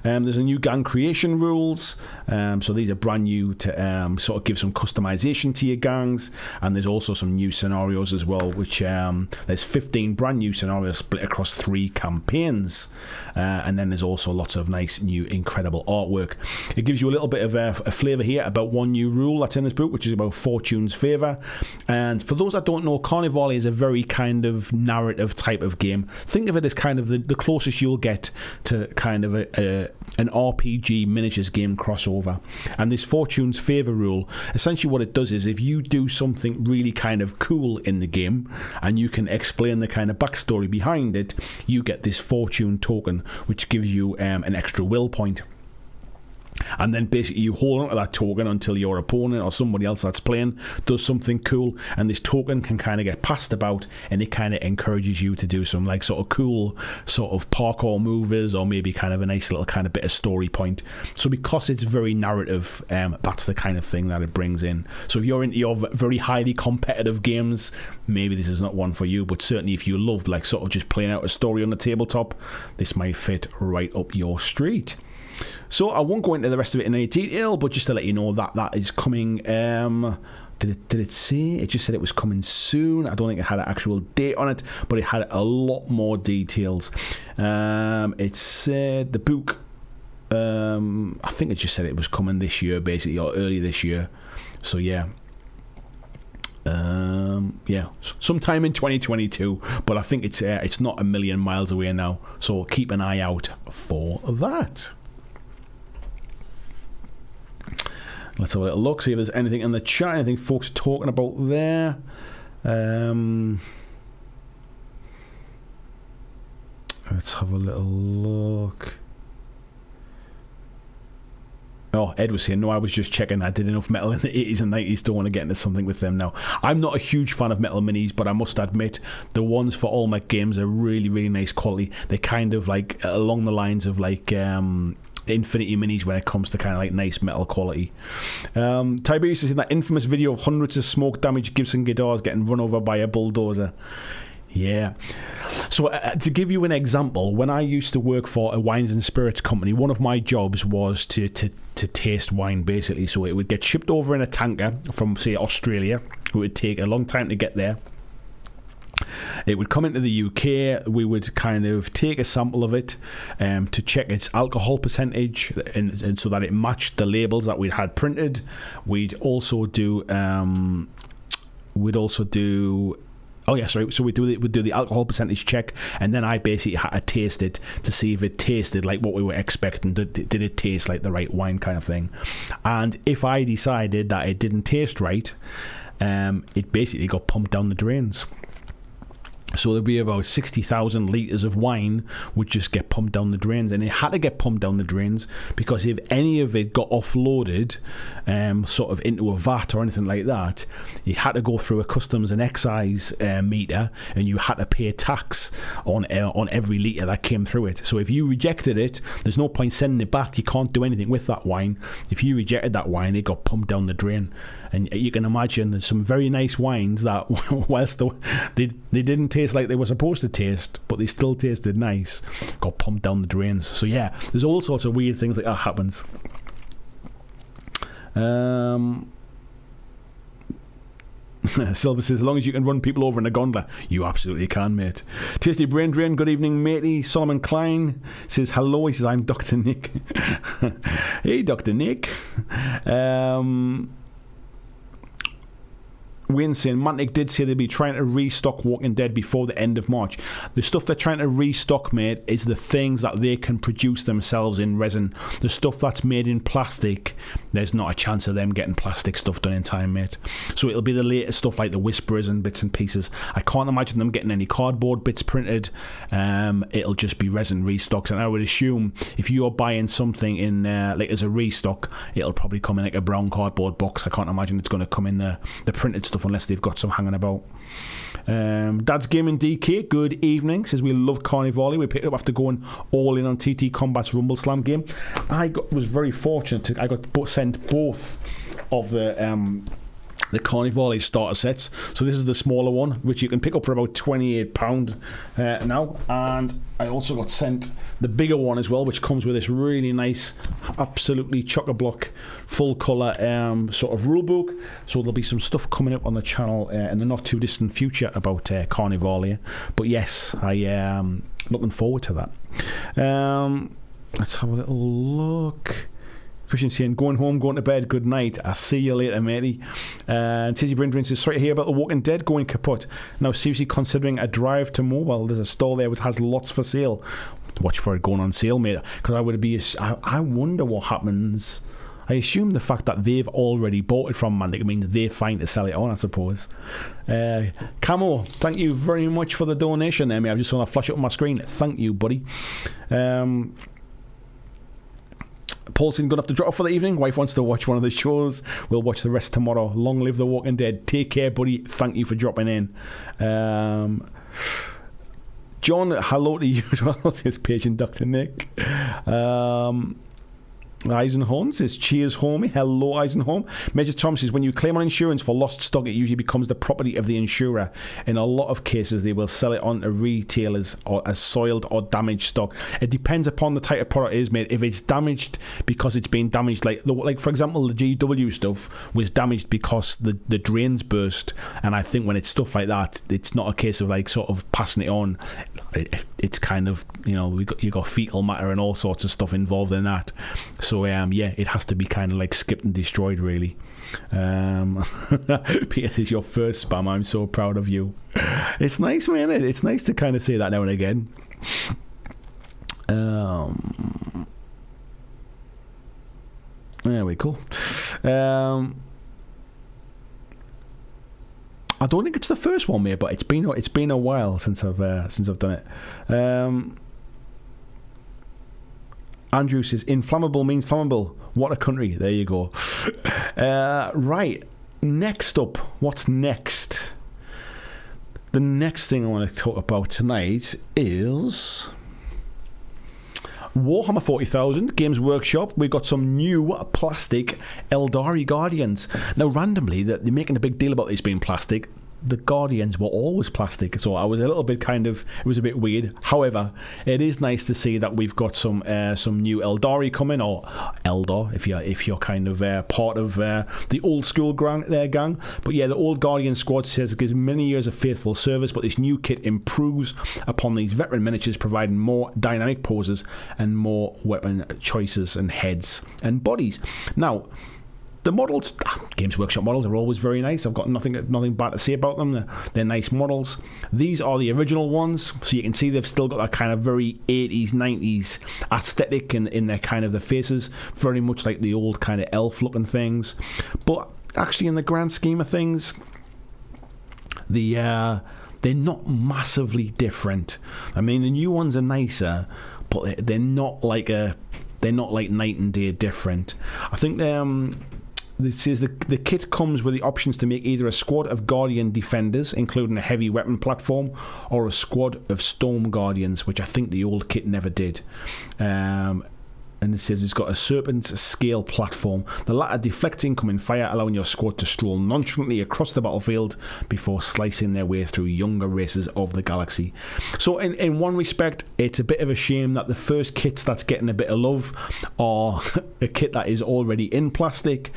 There's a new gang creation rules, so these are brand new to sort of give some customization to your gangs, and there's also some new scenarios as well, which there's 15 brand new scenarios split across 3 campaigns, and then there's also lots of nice new incredible artwork. It gives you a little bit of a flavour here about one new rule that's in this book, which is about Fortune's Favour. And for those that don't know, Carnivale is a very kind of narrative type of game. Think of it as kind of the closest you'll get to kind of an RPG miniatures game crossover. And this Fortune's Favour rule, essentially what it does is if you do something really kind of cool in the game and you can explain the kind of backstory behind it, you get this fortune token, which gives you an extra will point. And then basically you hold on to that token until your opponent or somebody else that's playing does something cool, and this token can kind of get passed about, and it kind of encourages you to do some like sort of cool sort of parkour moves, or maybe kind of a nice little kind of bit of story point. So because it's very narrative, that's the kind of thing that it brings in. So if you're into your very highly competitive games, maybe this is not one for you, but certainly if you love like sort of just playing out a story on the tabletop, this might fit right up your street. So I won't go into the rest of it in any detail, but just to let you know that is coming. Did it say? It just said it was coming soon. I don't think it had an actual date on it, but it had a lot more details. It said the book. I think it just said it was coming this year, basically, or early this year. So yeah. Sometime in 2022, but I think it's not a million miles away now. So keep an eye out for that. Let's have a little look, see if there's anything in the chat, anything folks are talking about there. Let's have a little look. Oh, Ed was saying, no, I was just checking. I did enough metal in the 80s and 90s. Don't want to get into something with them now. I'm not a huge fan of metal minis, but I must admit, the ones for Olmec games are really, really nice quality. They're kind of like along the lines of like Infinity minis when it comes to kind of like nice metal quality. Tiberius is in that infamous video of hundreds of smoke damaged Gibson guitars getting run over by a bulldozer. Yeah. So to give you an example, when I used to work for a wines and spirits company, one of my jobs was to taste wine, basically. So it would get shipped over in a tanker from, say, Australia. It would take a long time to get there. It would come into the UK. We would kind of take a sample of it to check its alcohol percentage, and so that it matched the labels that we'd had printed. We'd also do So we'd do the alcohol percentage check, and then I basically had to taste it to see if it tasted like what we were expecting. Did it taste like the right wine kind of thing? And if I decided that it didn't taste right, it basically got pumped down the drains. So there'd be about 60,000 litres of wine would just get pumped down the drains, and it had to get pumped down the drains because if any of it got offloaded sort of into a vat or anything like that, you had to go through a customs and excise meter, and you had to pay tax on every litre that came through it. So if you rejected it, there's no point sending it back. You can't do anything with that wine. If you rejected that wine, it got pumped down the drain. And you can imagine there's some very nice wines that, whilst they didn't taste taste like they were supposed to taste, but they still tasted nice, got pumped down the drains. So yeah, there's all sorts of weird things like that happens. Silver says, as long as you can run people over in a gondola, you absolutely can, mate. Tasty Brain Drain, good evening, matey. Solomon Klein says, hello. He says, I'm Dr. Nick. Hey, Dr. Nick. Wayne saying, Mantic did say they'd be trying to restock Walking Dead before the end of March. The stuff they're trying to restock, mate, is the things that they can produce themselves in resin. The stuff that's made in plastic, there's not a chance of them getting plastic stuff done in time, mate. So it'll be the latest stuff like the Whisperers and bits and pieces. I can't imagine them getting any cardboard bits printed. It'll just be resin restocks. And I would assume if you're buying something in like as a restock, it'll probably come in like a brown cardboard box. I can't imagine it's going to come in the printed stuff unless they've got some hanging about. Dad's Gaming DK, good evening, says we love Carnivale. We picked it up after going all in on TT Combat's Rumble Slam game. Was very fortunate. I got sent both of the Carnivale starter sets. So this is the smaller one, which you can pick up for about £28 now. And I also got sent the bigger one as well, which comes with this really nice, absolutely chock-a-block, full colour sort of rule book. So there'll be some stuff coming up on the channel in the not too distant future about Carnivale. But yes, I am looking forward to that. Let's have a little look. Christian saying, going home, going to bed, good night. I'll see you later, matey. And Tizzy Brindrin says, sorry to hear about the Walking Dead going kaput. Now, seriously considering a drive to Mobile. There's a store there which has lots for sale. Watch for it going on sale, mate. Because I wonder what happens. I assume the fact that they've already bought it from Mantic means they're fine to sell it on, I suppose. Camo, thank you very much for the donation there, mate. I've just saw that flash up on my screen. Thank you, buddy. Paul's going to have to drop off for the evening. Wife wants to watch one of the shows. We'll watch the rest tomorrow. Long live the Walking Dead. Take care, buddy. Thank you for dropping in. John, hello to you as well. Says patient Dr. Nick. Eisenhorn says, cheers, homie. Hello, Eisenhorn. Major Tom says, when you claim on insurance for lost stock, it usually becomes the property of the insurer. In a lot of cases, they will sell it on to retailers or as soiled or damaged stock. It depends upon the type of product it is, mate. If it's damaged because it's been damaged, like for example, the GW stuff was damaged because the drains burst. And I think when it's stuff like that, it's not a case of like sort of passing it on. It's kind of, you got fecal matter and all sorts of stuff involved in that. So yeah, it has to be kind of like skipped and destroyed, really. Peter says, your first spam. I'm so proud of you. It's nice, man. It's nice to kind of say that now and again. There we go. I don't think it's the first one, mate, but it's been a while since I've done it. Andrew says, inflammable means flammable. What a country. There you go. Right. Next up. What's next? The next thing I want to talk about tonight is Warhammer 40,000 Games Workshop. We've got some new plastic Eldari Guardians. Now, randomly, they're making a big deal about these being plastic. The Guardians were always plastic, so I was a little bit it was a bit weird. However, it is nice to see that we've got some new Eldari coming, or Eldar if you're kind of part of the old school gang. But yeah, the old Guardian squad says it gives many years of faithful service, but this new kit improves upon these veteran miniatures, providing more dynamic poses and more weapon choices and heads and bodies. Now, the models, Games Workshop models, are always very nice. I've got nothing bad to say about them. They're nice models. These are the original ones, so you can see they've still got that kind of very 80s, 90s aesthetic in their kind of the faces, very much like the old kind of elf looking things. But actually, in the grand scheme of things, they're not massively different. I mean, the new ones are nicer, but they're not like night and day different. I think this is the kit comes with the options to make either a squad of Guardian Defenders, including a heavy weapon platform, or a squad of Storm Guardians, which I think the old kit never did. And it says it's got a serpent scale platform. The latter deflects incoming fire, allowing your squad to stroll nonchalantly across the battlefield before slicing their way through younger races of the galaxy. So in one respect, it's a bit of a shame that the first kits that's getting a bit of love are a kit that is already in plastic.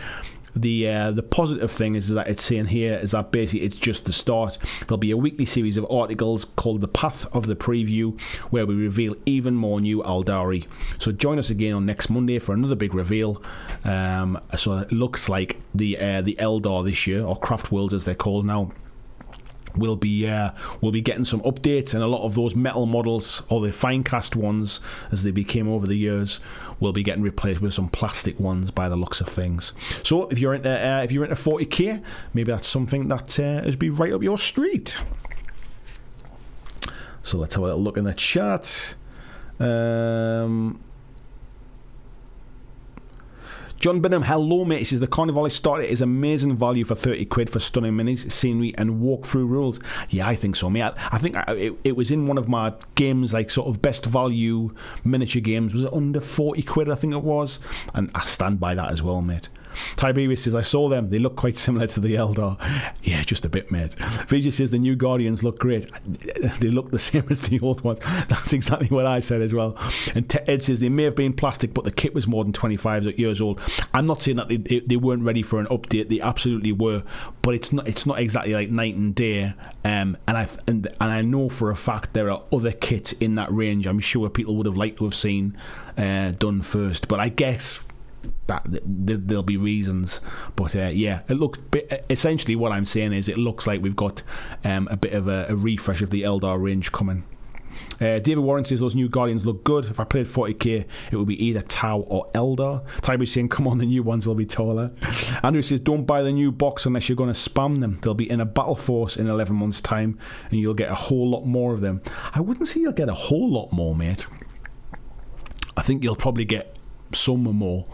The positive thing is that it's saying here is that basically it's just the start. There'll be a weekly series of articles called The Path of the Preview, where we reveal even more new Aldari. So join us again on next Monday for another big reveal. So it looks like the Eldar this year, or Craft Worlds as they're called now, we'll be getting some updates, and a lot of those metal models, or the Finecast ones as they became over the years, will be getting replaced with some plastic ones by the looks of things. So if you're into 40k, maybe that's something that is be right up your street. So let's have a little look in the chat. John Binham, hello mate. He says the Carnivale starter is amazing value for 30 quid for stunning minis, scenery and walkthrough rules. Yeah, I think so, mate. I think it was in one of my games, like sort of best value miniature games. Was it under 40 quid, I think it was? And I stand by that as well, mate. Tiberius says, I saw them. They look quite similar to the Eldar. Yeah, just a bit, mate. Vijay says, the new Guardians look great. They look the same as the old ones. That's exactly what I said as well. And Ed says, they may have been plastic, but the kit was more than 25 years old. I'm not saying that they weren't ready for an update. They absolutely were. But it's not exactly like night and day. And I know for a fact there are other kits in that range I'm sure people would have liked to have seen done first. But I guess that there'll be reasons, but yeah, it looks essentially what I'm saying is it looks like we've got a bit of a refresh of the Eldar range coming. David Warren says those new Guardians look good. If I played 40k, it would be either Tau or Eldar. Tyber's saying, come on, the new ones will be taller. Andrew says, don't buy the new box unless you're going to spam them. They'll be in a battle force in 11 months' time, and you'll get a whole lot more of them. I wouldn't say you'll get a whole lot more, mate. I think you'll probably get some more.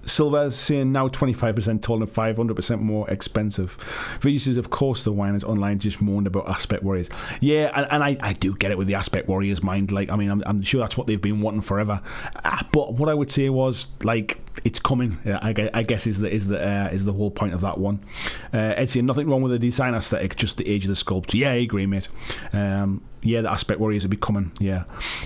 Silver's saying now 25% taller and 500% more expensive. Vijay says, of course the whiners online just moaned about Aspect Warriors. Yeah, and I do get it with the Aspect Warriors mind. Like, I mean, I'm sure that's what they've been wanting forever. But what I would say was, like, it's coming. I guess is the whole point of that one. Ed saying, nothing wrong with the design aesthetic, just the age of the sculpt. Yeah, I agree, mate. Yeah, the Aspect Warriors will be coming. Yeah.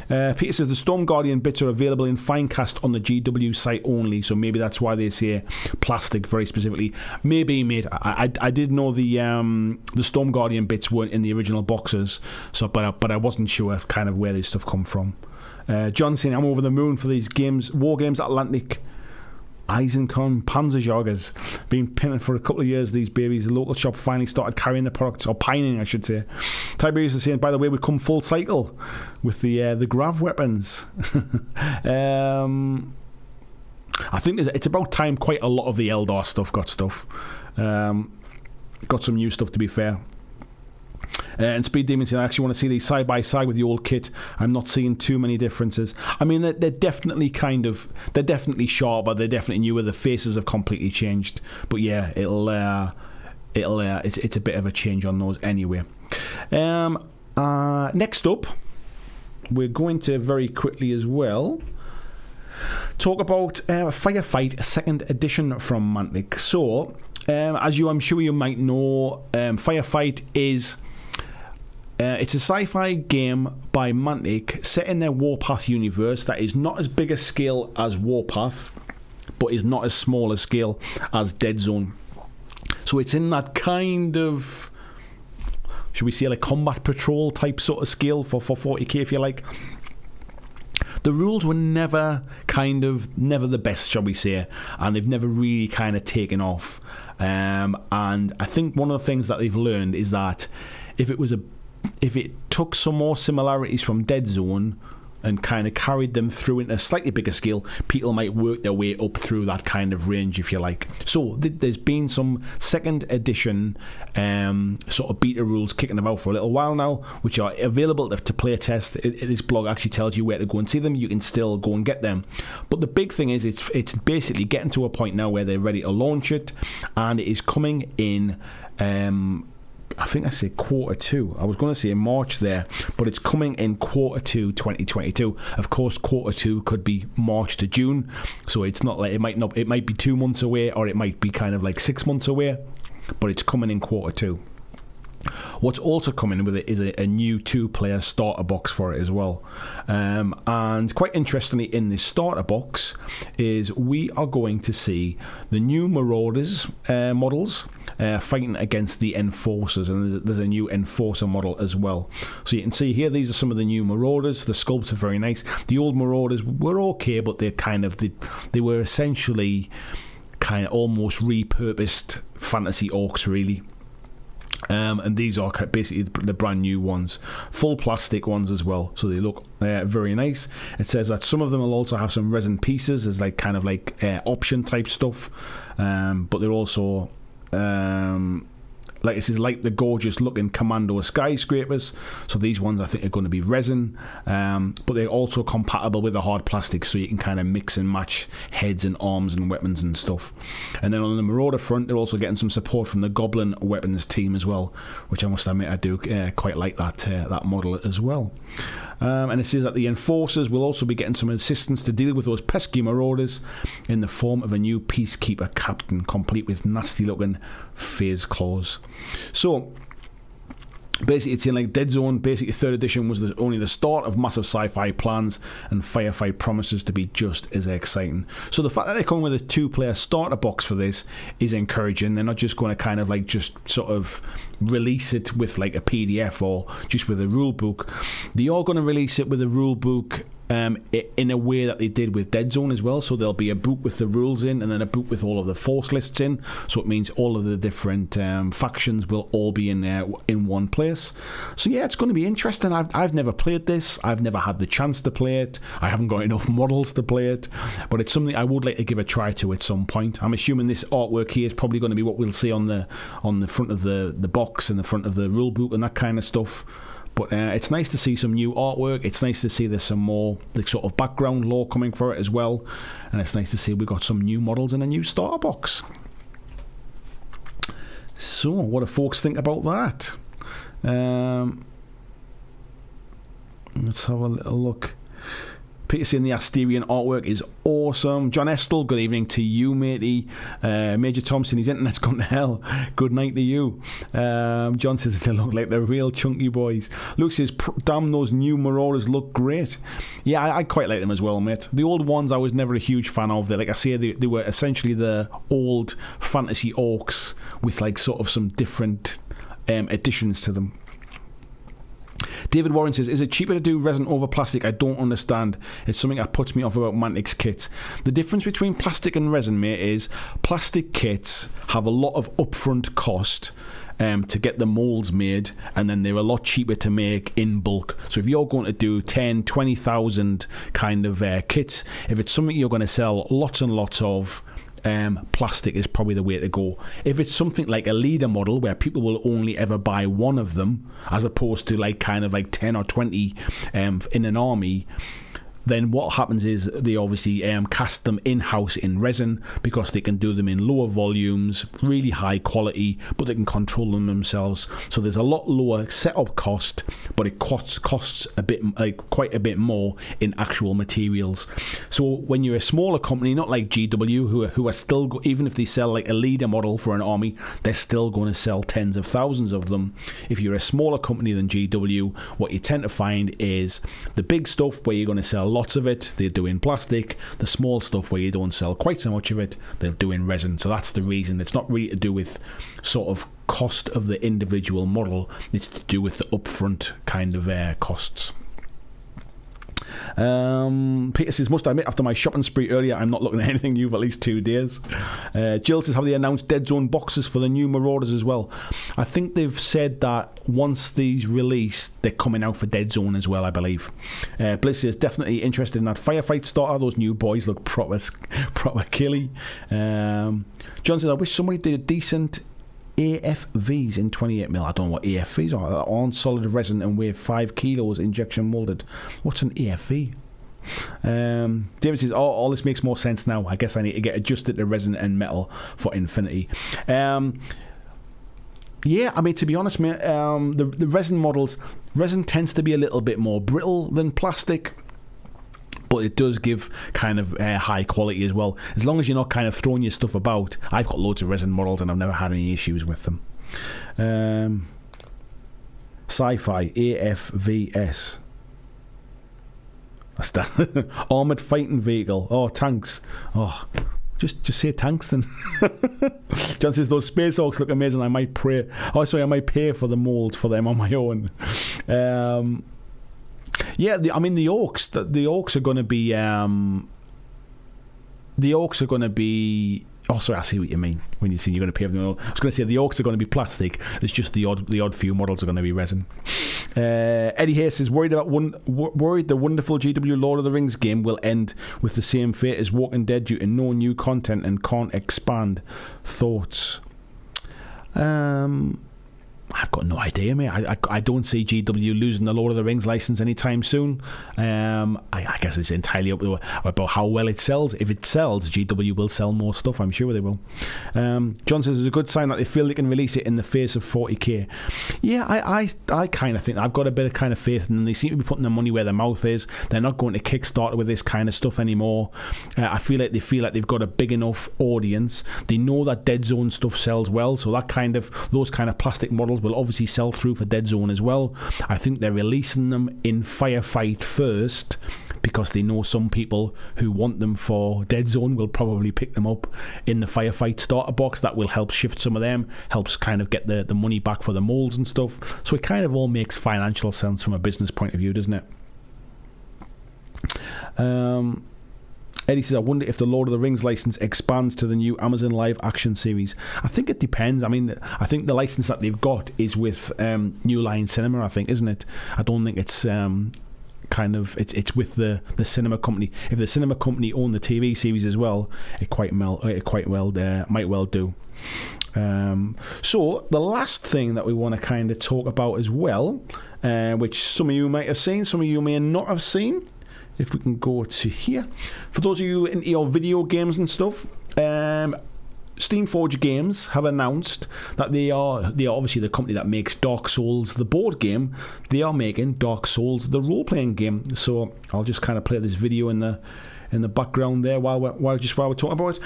Peter says the Storm Guardian bits are available in Finecast on the GW site only, so maybe that's why they say plastic very specifically. Maybe, mate. I did know the Storm Guardian bits weren't in the original boxes, so but I wasn't sure kind of where this stuff come from. John saying, I'm over the moon for these games, War Games Atlantic. Eisenkon Panzerjagers been pinning for a couple of years. These babies, the local shop finally started carrying the products, or pining I should say. Tiberius is saying, by the way, we come full cycle with the grav weapons. I think it's about time quite a lot of the Eldar stuff got some new stuff, to be fair. And Speed Demon saying, I actually want to see these side by side with the old kit. I'm not seeing too many differences. I mean, they're definitely they're definitely sharper, they're definitely newer, the faces have completely changed, but yeah, it's a bit of a change on those anyway. Next up, we're going to very quickly as well talk about Firefight 2nd edition from Mantic. So as I'm sure you might know, Firefight is it's a sci-fi game by Mantic set in their Warpath universe that is not as big a scale as Warpath, but is not as small a scale as Dead Zone. So it's in that kind of, should we say, like combat patrol type sort of scale for 40k, if you like. The rules were never the best, shall we say, and they've never really kind of taken off. And I think one of the things that they've learned is that if it took some more similarities from Dead Zone and kind of carried them through into a slightly bigger scale, people might work their way up through that kind of range, if you like. So there's been some 2nd edition sort of beta rules kicking about for a little while now, which are available to play test. This blog actually tells you where to go and see them. You can still go and get them. But the big thing is it's basically getting to a point now where they're ready to launch it, and it is coming in I think I say Q2. I was going to say March there, but it's coming in Q2 2022. Of course, Q2 could be March to June, so it's not like it might be 2 months away, or it might be kind of like 6 months away, but it's coming in Q2. What's also coming with it is a new 2-player starter box for it as well. And quite interestingly, in this starter box is we are going to see the new Marauders models fighting against the Enforcers, and there's a new Enforcer model as well. So you can see here, these are some of the new Marauders. The sculpts are very nice. The old Marauders were okay, but they were essentially kind of almost repurposed fantasy orcs, really. And these are basically the brand new ones, full plastic ones as well, so they look very nice. It says that some of them will also have some resin pieces as like kind of like option type stuff, but they're also like it says, like the gorgeous looking Commando skyscrapers. So these ones I think are going to be resin, but they're also compatible with the hard plastic, so you can kind of mix and match heads and arms and weapons and stuff. And then on the Marauder front, they're also getting some support from the Goblin weapons team as well, which I must admit I do quite like that model as well. And it says that the Enforcers will also be getting some assistance to deal with those pesky Marauders in the form of a new Peacekeeper captain, complete with nasty looking phase claws. So basically it's in like Dead Zone. Basically 3rd edition was only the start of massive sci-fi plans, and Firefight promises to be just as exciting. So the fact that they're coming with a 2-player starter box for this is encouraging. They're not just going to kind of like just sort of release it with like a PDF or just with a rule book. They are going to release it with a rule book in a way that they did with Dead Zone as well. So there'll be a book with the rules in, and then a book with all of the force lists in. So it means all of the different factions will all be in there in one place. So yeah, it's going to be interesting. I've never played this. I've never had the chance to play it. I haven't got enough models to play it, but it's something I would like to give a try to at some point. I'm assuming this artwork here is probably going to be what we'll see on the front of the box and the front of the rule book and that kind of stuff. But it's nice to see some new artwork. It's nice to see there's some more like sort of background lore coming for it as well. And it's nice to see we've got some new models in a new starter box. So what do folks think about that? Let's have a little look. Peter saying the Asterian artwork is awesome. John Estel, good evening to you, matey. Major Thompson, his internet's gone to hell. Good night to you. John says they look like they're real chunky boys. Luke says, damn, those new Marauders look great. Yeah, I quite like them as well, mate. The old ones I was never a huge fan of. Like I say, they were essentially the old fantasy orcs with like sort of some different additions to them. David Warren says, is it cheaper to do resin over plastic? I don't understand. It's something that puts me off about Mantic's kits. The difference between plastic and resin, mate, is plastic kits have a lot of upfront cost to get the molds made, and then they're a lot cheaper to make in bulk. So if you're going to do 10, 20,000 kind of kits, if it's something you're going to sell lots and lots of, plastic is probably the way to go. If it's something like a leader model where people will only ever buy one of them, as opposed to like kind of like 10 or 20 in an army, then what happens is they obviously cast them in-house in resin, because they can do them in lower volumes, really high quality, but they can control them themselves. So there's a lot lower setup cost, but it costs a bit, like quite a bit more in actual materials. So when you're a smaller company, not like GW, who are still, even if they sell like a leader model for an army, they're still going to sell tens of thousands of them. If you're a smaller company than GW, what you tend to find is the big stuff where you're going to sell lots of it, they're doing plastic. The small stuff where you don't sell quite so much of it, they're doing resin. So that's the reason. It's not really to do with sort of cost of the individual model, it's to do with the upfront kind of costs. Peter says, must I admit, after my shopping spree earlier, I'm not looking at anything new for at least 2 days. Jill says, have they announced Dead Zone boxes for the new Marauders as well? I think they've said that once these release, they're coming out for Dead Zone as well, I believe. Bliss is definitely interested in that Firefight starter. Those new boys look proper killy. John says, I wish somebody did a decent AFVs in 28mm. I don't know what AFVs are. On solid resin and weigh 5 kilos injection molded. What's an AFV? David says, all this makes more sense now. I guess I need to get adjusted to resin and metal for Infinity. Yeah, I mean, to be honest, mate, the resin models, resin tends to be a little bit more brittle than plastic, but it does give kind of high quality as well. As long as you're not kind of throwing your stuff about. I've got loads of resin models and I've never had any issues with them. Sci-fi AFVS. That's that. Armoured fighting vehicle. Oh, tanks. Oh, just say tanks then. John says those Space Hawks look amazing. I might pray. Oh, sorry, I might pay for the molds for them on my own. Yeah, I mean the orcs. The orcs are going to be. The orcs are going to be. Oh, sorry, I see what you mean when you say you're going to pay for them. I was going to say the orcs are going to be plastic. It's just the odd few models are going to be resin. Eddie Hayes is worried the wonderful GW Lord of the Rings game will end with the same fate as Walking Dead due to no new content and can't expand. Thoughts? I've got no idea, mate. I don't see GW losing the Lord of the Rings license anytime soon. I guess it's entirely up to about how well it sells. If it sells, GW will sell more stuff. I'm sure they will. John says it's a good sign that they feel they can release it in the face of 40k. Yeah, I kind of think I've got a bit of kind of faith in them. They seem to be putting their money where their mouth is. They're not going to Kickstarter with this kind of stuff anymore. I feel like they've got a big enough audience. They know that Dead Zone stuff sells well, so those kind of plastic models will obviously sell through for Dead Zone as well. I think they're releasing them in Firefight first because they know some people who want them for Dead Zone will probably pick them up in the Firefight starter box. That will help shift some of them, helps kind of get the money back for the molds and stuff. So it kind of all makes financial sense from a business point of view, doesn't it? Eddie says, I wonder if the Lord of the Rings license expands to the new Amazon live action series. I think it depends. I mean, I think the license that they've got is with New Line Cinema, I think, isn't it? I don't think it's it's with the cinema company. If the cinema company own the TV series as well, it might well do. So the last thing that we want to kind of talk about as well, which some of you might have seen, some of you may not have seen. If we can go to here. For those of you into your video games and stuff, Steamforge Games have announced that they are obviously the company that makes Dark Souls, the board game. They are making Dark Souls, the role-playing game. So I'll just kind of play this video in the background there while we're talking about it.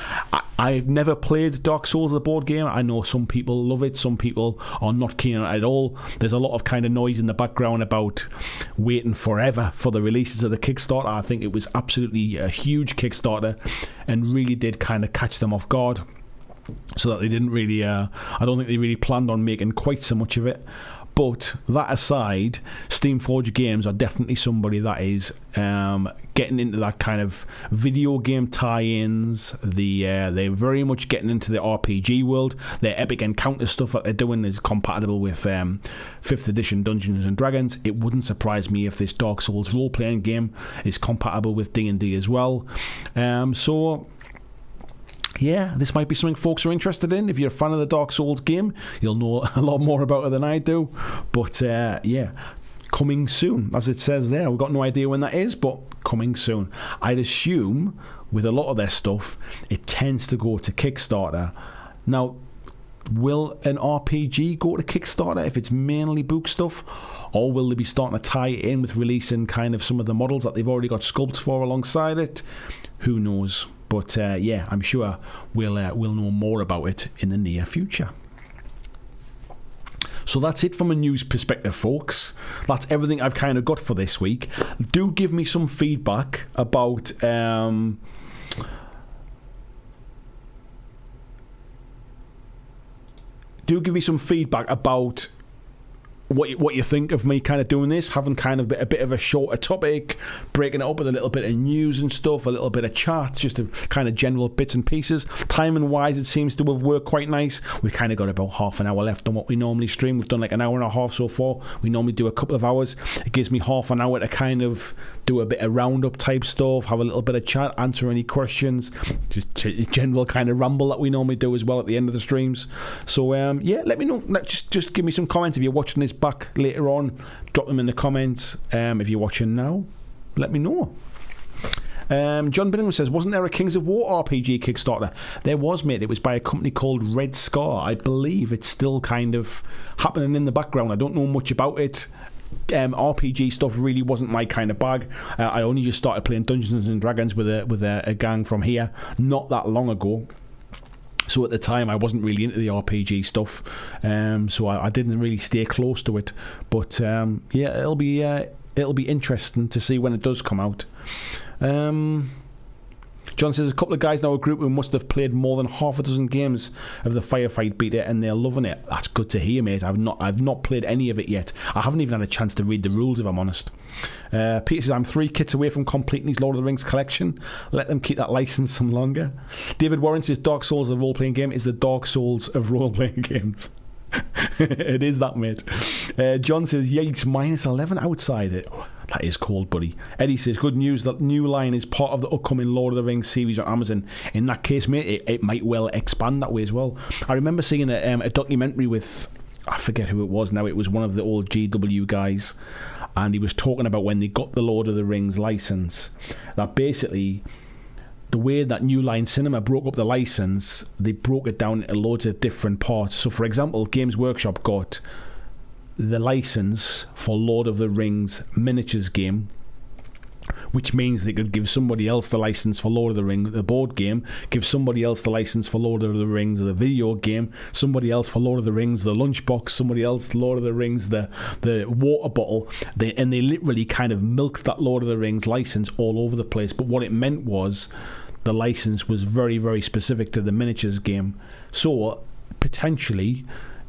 I've never played Dark Souls, the board game. I know some people love it, some people are not keen on it at all. There's a lot of kind of noise in the background about waiting forever for the releases of the Kickstarter. I think it was absolutely a huge Kickstarter and really did kind of catch them off guard, so that they didn't really I don't think they really planned on making quite so much of it. But that aside, Steamforge Games are definitely somebody that is getting into that kind of video game tie-ins. They're very much getting into the RPG world. Their Epic Encounter stuff that they're doing is compatible with 5th edition Dungeons and Dragons. It wouldn't surprise me if this Dark Souls role-playing game is compatible with D&D as well. Yeah, this might be something folks are interested in. If you're a fan of the Dark Souls game, you'll know a lot more about it than I do. But yeah, coming soon, as it says there. We've got no idea when that is, but coming soon. I'd assume with a lot of their stuff, it tends to go to Kickstarter. Now, will an RPG go to Kickstarter if it's mainly book stuff? Or will they be starting to tie it in with releasing kind of some of the models that they've already got sculpts for alongside it? Who knows? But yeah, I'm sure we'll know more about it in the near future. So that's it from a news perspective, folks. That's everything I've kind of got for this week. Do give me some feedback about what you think of me kind of doing this, having kind of a bit of a shorter topic, breaking it up with a little bit of news and stuff, a little bit of chat, just a kind of general bits and pieces. Timing wise, it seems to have worked quite nice. We've kind of got about half an hour left on what we normally stream. We've done like an hour and a half so far. We normally do a couple of hours. It gives me half an hour to kind of do a bit of roundup type stuff, have a little bit of chat, answer any questions, just general kind of ramble that we normally do as well at the end of the streams. So yeah, let me know. Just give me some comments if you're watching this back later on. Drop them in the comments. If you're watching now, let me know. John Bingham says, wasn't there a Kings of War RPG Kickstarter? There was, mate. It was by a company called Red Scar. I believe it's still kind of happening in the background. I don't know much about it. RPG stuff really wasn't my kind of bag. I only just started playing Dungeons and Dragons with a gang from here not that long ago. So at the time I wasn't really into the RPG stuff, so I didn't really stay close to it. But yeah, it'll be interesting to see when it does come out. John says, a couple of guys now a group who must have played more than half a dozen games of the Firefight beta and they're loving it. That's good to hear, mate. I've not played any of it yet. I haven't even had a chance to read the rules, if I'm honest. Peter says, I'm 3 kits away from completing his Lord of the Rings collection. Let them keep that license some longer. David Warren says, Dark Souls, the role-playing game, is the Dark Souls of role-playing games. It is that, mate. John says, yikes, -11 outside it. That is cold, buddy. Eddie says, good news, that new line is part of the upcoming Lord of the Rings series on Amazon. In that case, mate, it might well expand that way as well. I remember seeing a documentary with, I forget who it was now, it was one of the old GW guys, and he was talking about when they got the Lord of the Rings license, that basically the way that New Line Cinema broke up the license, they broke it down into loads of different parts. So for example, Games Workshop got the license for Lord of the Rings miniatures game, which means they could give somebody else the license for Lord of the Rings, the board game, give somebody else the license for Lord of the Rings, the video game, somebody else for Lord of the Rings, the lunchbox, somebody else Lord of the Rings, the water bottle. They literally kind of milked that Lord of the Rings license all over the place. But what it meant was the license was very, very specific to the miniatures game. So potentially,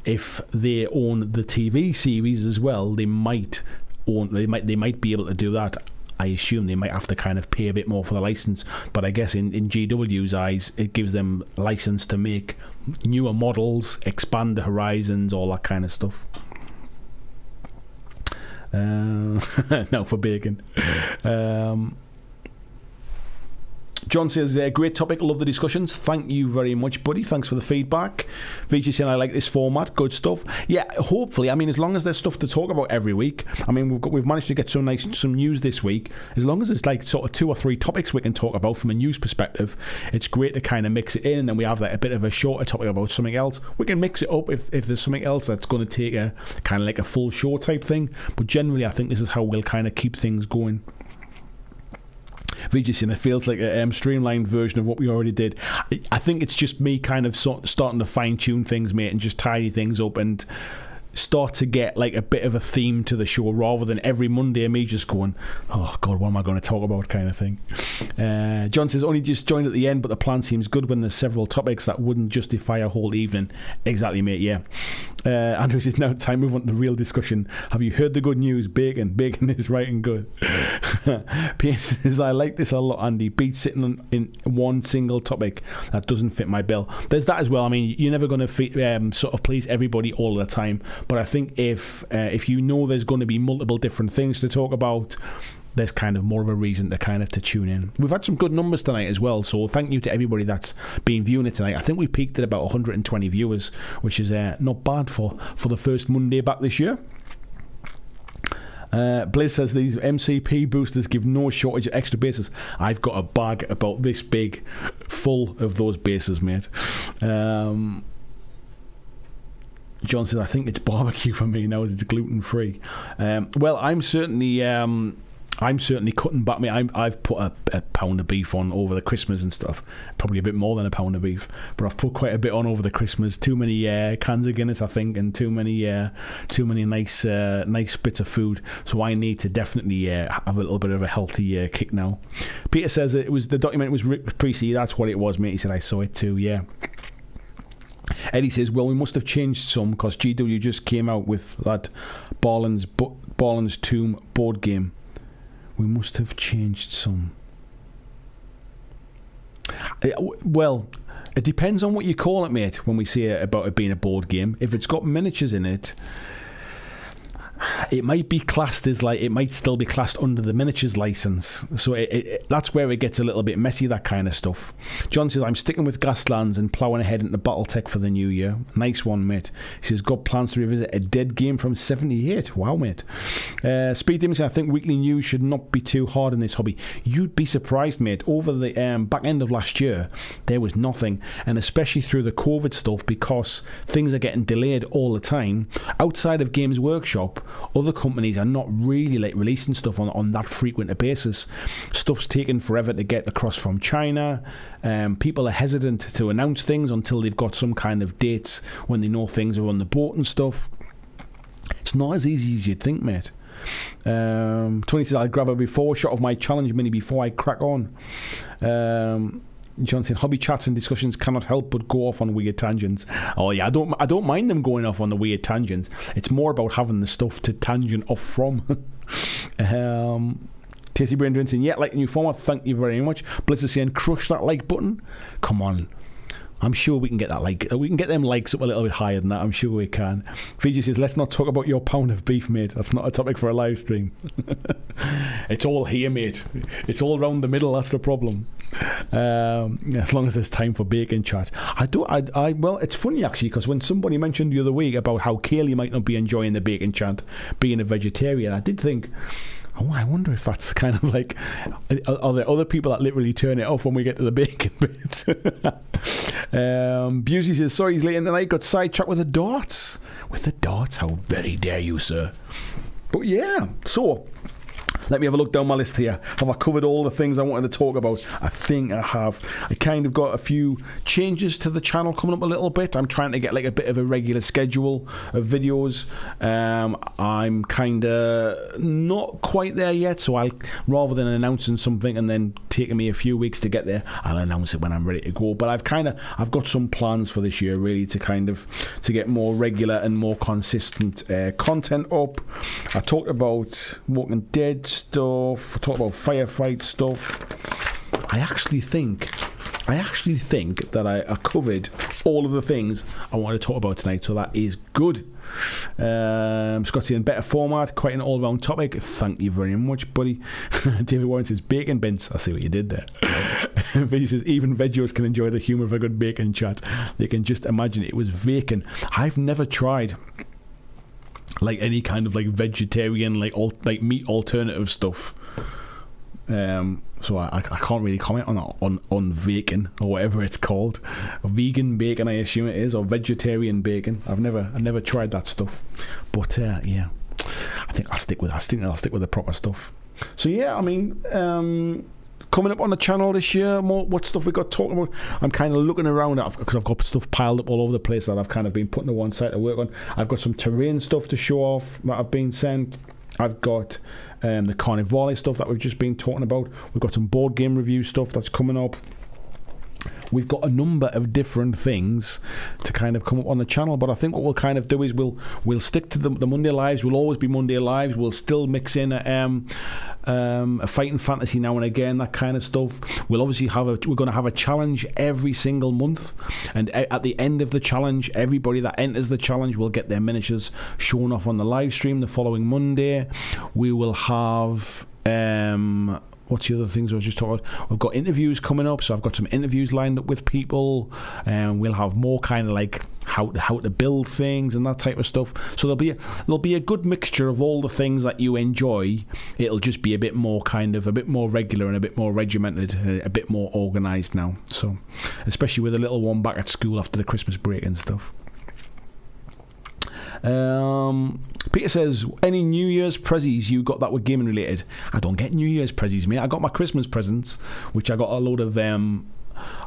if they own the TV series as well, they might be able to do that. I assume they might have to kind of pay a bit more for the license, but I guess in GW's eyes, it gives them license to make newer models, expand the horizons, all that kind of stuff. Now for bacon. John says, great topic, love the discussions. Thank you very much, buddy. Thanks for the feedback. VG saying, I like this format, good stuff. Yeah, hopefully, I mean, as long as there's stuff to talk about every week. I mean, we've managed to get some news this week. As long as it's like sort of 2 or 3 topics we can talk about from a news perspective, it's great to kind of mix it in, and then we have like a bit of a shorter topic about something else. We can mix it up if there's something else that's going to take a kind of like a full show type thing. But generally, I think this is how we'll kind of keep things going. VGC, it feels like a streamlined version of what we already did. I think it's just me kind of starting to fine-tune things, mate, and just tidy things up and start to get like a bit of a theme to the show, rather than every Monday me just going, oh god, what am I going to talk about kind of thing. John says, only just joined at the end, but the plan seems good when there's several topics that wouldn't justify a whole evening. Exactly, mate, yeah. Andrew says, now time move on to the real discussion. Have you heard the good news? Bacon is right and good. Pierce says, I like this a lot, Andy. Beats sitting in one single topic that doesn't fit my bill. There's that as well. I mean, you're never going to sort of please everybody all the time, but I think if you know there's going to be multiple different things to talk about, there's kind of more of a reason to tune in. We've had some good numbers tonight as well, so thank you to everybody that's been viewing it tonight. I think we peaked at about 120 viewers, which is not bad for the first Monday back this year. Blizz says, these MCP boosters give no shortage of extra bases. I've got a bag about this big full of those bases, mate. John says, I think it's barbecue for me now as it's gluten free. Well, I'm certainly cutting back. I've put a pound of beef on over the Christmas and stuff. Probably a bit more than a pound of beef, but I've put quite a bit on over the Christmas. Too many cans of Guinness, I think, and too many nice bits of food. So I need to definitely have a little bit of a healthy kick now. Peter says it was the documentary was Rick Precy. That's what it was, mate. He said I saw it too. Yeah. Eddie says, well, we must have changed some because GW just came out with that Barlin's Tomb board game. We must have changed some. Well, it depends on what you call it, mate, when we say about it being a board game. If it's got miniatures in it, it might be classed as like, it might still be classed under the miniatures license. So that's where it gets a little bit messy, that kind of stuff. John says, I'm sticking with Gaslands and ploughing ahead into Battletech for the new year. Nice one, mate. He says, got plans to revisit a dead game from 78. Wow, mate. Speed Demon says, I think weekly news should not be too hard in this hobby. You'd be surprised, mate. Over the back end of last year, there was nothing. And especially through the COVID stuff, because things are getting delayed all the time. Outside of Games Workshop, other companies are not really like releasing stuff on that frequent a basis. Stuff's taken forever to get across from China. People are hesitant to announce things until they've got some kind of dates when they know things are on the boat and stuff. It's not as easy as you'd think, mate. Tony says, I'll grab a before shot of my challenge mini before I crack on. John said, hobby chats and discussions cannot help but go off on weird tangents. Oh yeah, I don't mind them going off on the weird tangents. It's more about having the stuff to tangent off from. Tasty Brain Drin saying, yeah, like the new format, thank you very much. Blizzard saying, crush that like button. Come on. I'm sure we can get that we can get them likes up a little bit higher than that. I'm sure we can. Fiji says, let's not talk about your pound of beef, mate. That's not a topic for a live stream. It's all here, mate. It's all around the middle. That's the problem. As long as there's time for bacon chat. Well, it's funny actually, because when somebody mentioned the other week about how Kaylee might not be enjoying the bacon chat being a vegetarian, I did think, oh, I wonder if that's kind of like, are there other people that literally turn it off when we get to the bacon bits? Busey says, sorry he's late in the night, got sidetracked with the darts. With the darts? How very dare you, sir. But yeah, so let me have a look down my list here. Have I covered all the things I wanted to talk about? I think I have. I kind of got a few changes to the channel coming up a little bit. I'm trying to get like a bit of a regular schedule of videos. I'm kind of not quite there yet, so I'll, rather than announcing something and then taking me a few weeks to get there, I'll announce it when I'm ready to go. But I've got some plans for this year really to get more regular and more consistent content up. I talked about Walking Dead stuff. I talked about Firefight stuff. I actually think that I covered all of the things I want to talk about tonight, so that is good. Scott's in better format, quite an all-round topic. Thank you very much, buddy. David Warren says, bacon bins. I see what you did there. He says, even veggios can enjoy the humour of a good bacon chat. They can just imagine it was bacon. I've never tried like any kind of like vegetarian like meat alternative stuff, so I can't really comment on bacon or whatever it's called. Vegan bacon, I assume it is, or vegetarian bacon. I've never tried that stuff, but yeah, I think I'll stick with the proper stuff. So yeah, I mean, coming up on the channel this year, more what stuff we got talking about. I'm kind of looking around because I've got stuff piled up all over the place that I've kind of been putting to one side to work on. I've got some terrain stuff to show off that I've been sent. I've got the Carnivale stuff that we've just been talking about. We've got some board game review stuff that's coming up. We've got a number of different things to kind of come up on the channel, but I think what we'll kind of do is we'll stick to the Monday lives. We'll always be Monday lives. We'll still mix in a fighting fantasy now and again, that kind of stuff. We'll obviously we're going to have a challenge every single month, and at the end of the challenge, everybody that enters the challenge will get their miniatures shown off on the live stream the following Monday. We will have what's the other things I was just talking about? We've got interviews coming up, so I've got some interviews lined up with people, and we'll have more kind of like how to build things and that type of stuff. So there'll be a good mixture of all the things that you enjoy. It'll just be a bit more regular and a bit more regimented, and a bit more organised now. So especially with a little one back at school after the Christmas break and stuff. Peter says, any New Year's prezzies you got that were gaming related? I don't get New Year's prezzies, mate. I got my Christmas presents, which I got a load of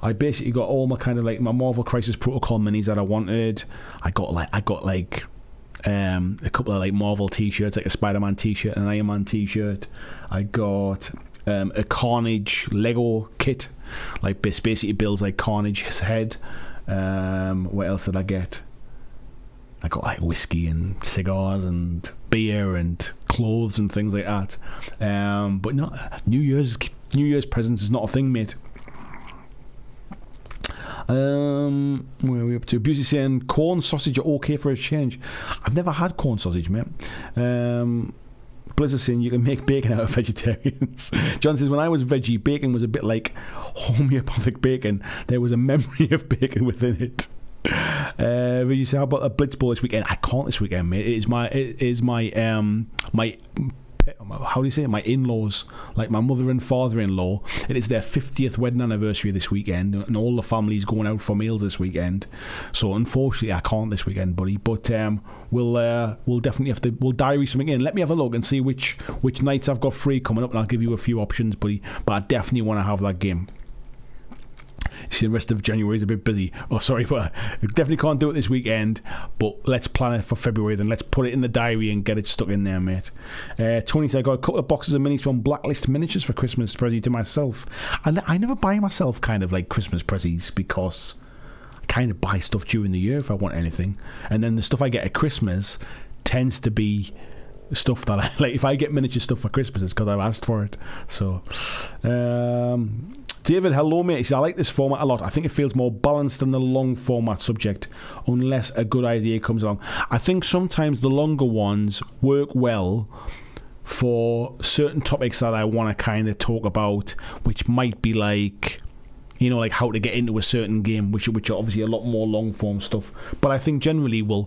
I basically got all my kind of like my Marvel Crisis Protocol minis that I wanted. I got a couple of like Marvel t-shirts, like a Spider-Man t-shirt and an Iron Man t-shirt. I got a Carnage Lego kit, like basically builds like Carnage's head. What else did I get? I got like whiskey and cigars and beer and clothes and things like that. But no, New Year's presents is not a thing, mate. Where are we up to? Busey saying corn sausage are okay for a change. I've never had corn sausage, mate. Blizzard saying you can make bacon out of vegetarians. John says, when I was veggie, bacon was a bit like homeopathic bacon. There was a memory of bacon within it. You say, how about a Blitzball this weekend? I can't this weekend, mate. It is my how do you say it? My in-laws, like my mother and father-in-law. It is their 50th wedding anniversary this weekend, and all the family's going out for meals this weekend. So unfortunately, I can't this weekend, buddy. But we'll definitely have to. We'll diary something in. Let me have a look and see which nights I've got free coming up, and I'll give you a few options, buddy. But I definitely want to have that game. See, the rest of January is a bit busy. Oh, sorry, but I definitely can't do it this weekend. But let's plan it for February. Then let's put it in the diary and get it stuck in there, mate. Tony said, I got a couple of boxes of minis from Blacklist Miniatures for Christmas present to myself. I never buy myself kind of like Christmas presents because I kind of buy stuff during the year if I want anything. And then the stuff I get at Christmas tends to be stuff that I like. If I get miniature stuff for Christmas, it's because I've asked for it. So, David, hello mate. He says, I like this format a lot. I think it feels more balanced than the long format subject, unless a good idea comes along. I think sometimes the longer ones work well for certain topics that I want to kind of talk about, which might be like, you know, like how to get into a certain game, which are obviously a lot more long form stuff. But I think generally we'll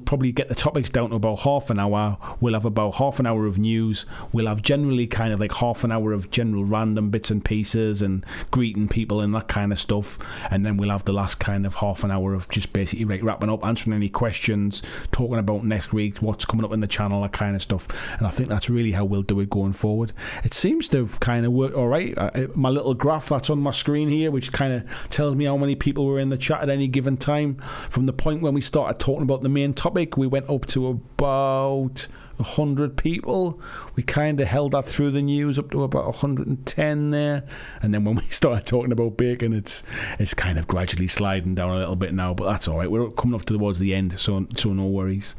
probably get the topics down to about half an hour. We'll have about half an hour of news. We'll have generally kind of like half an hour of general random bits and pieces and greeting people and that kind of stuff. And then we'll have the last kind of half an hour of just basically like wrapping up, answering any questions, talking about next week, what's coming up in the channel, that kind of stuff. And I think that's really how we'll do it going forward. It seems to have kind of worked all right. My little graph that's on my screen here, which kind of tells me how many people were in the chat at any given time. From the point when we started talking about the main topic, we went up to about 100 people. We kind of held that through the news up to about 110 there, and then when we started talking about bacon, it's kind of gradually sliding down a little bit now, but that's all right. We're coming up towards the end, so no worries.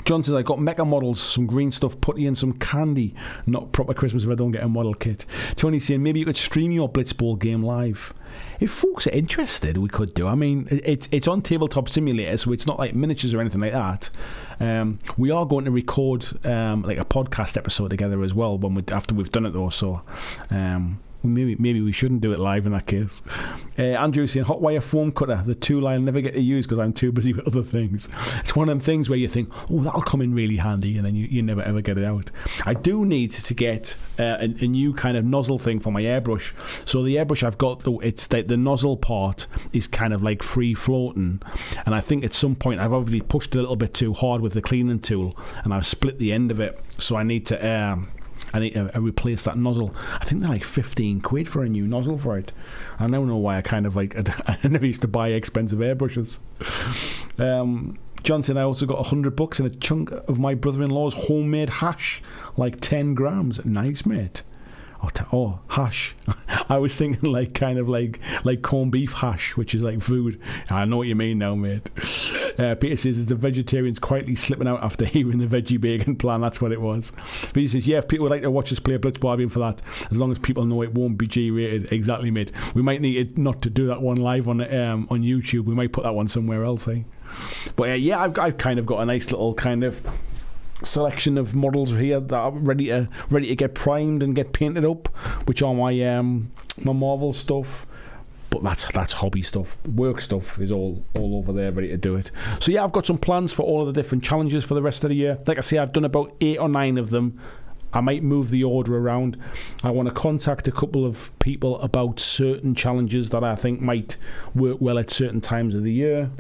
John says, I got mecha models, some green stuff, putty and some candy. Not proper Christmas if I don't get a model kit. Tony's saying, maybe you could stream your Blitzball game live. If folks are interested, we could do. I mean, it's on Tabletop Simulator, so it's not like miniatures or anything like that. We are going to record like a podcast episode together as well after we've done it though, so maybe we shouldn't do it live in that case. Andrew saying, hot wire foam cutter, the tool I'll never get to use because I'm too busy with other things. It's one of them things where you think, oh, that'll come in really handy, and then you never ever get it out. I do need to get a new kind of nozzle thing for my airbrush. So the airbrush I've got, it's the nozzle part is kind of like free floating, and I think at some point I've obviously pushed it a little bit too hard with the cleaning tool, and I've split the end of it. So I need to replace that nozzle. I think they're like 15 quid for a new nozzle for it. I now know why I kind of like I never used to buy expensive airbrushes. John said, I also got $100 in a chunk of my brother-in-law's homemade hash, like 10 grams. Nice, mate. Oh, hash. I was thinking like kind of like corned beef hash, which is like food. I know what you mean now, mate. Peter says, is the vegetarians quietly slipping out after hearing the veggie bacon plan? That's what it was. Peter says, yeah, if people would like to watch us play Blitzball, I'll be in for that, as long as people know it won't be G-rated. Exactly, mate. We might need it not to do that one live on YouTube. We might put that one somewhere else, eh? But yeah, I've kind of got a nice little kind of selection of models here that are ready to get primed and get painted up, which are my Marvel stuff. But that's hobby stuff. Work stuff is all over there, ready to do it. So yeah, I've got some plans for all of the different challenges for the rest of the year. Like I say, I've done about 8 or 9 of them. I might move the order around. I want to contact a couple of people about certain challenges that I think might work well at certain times of the year.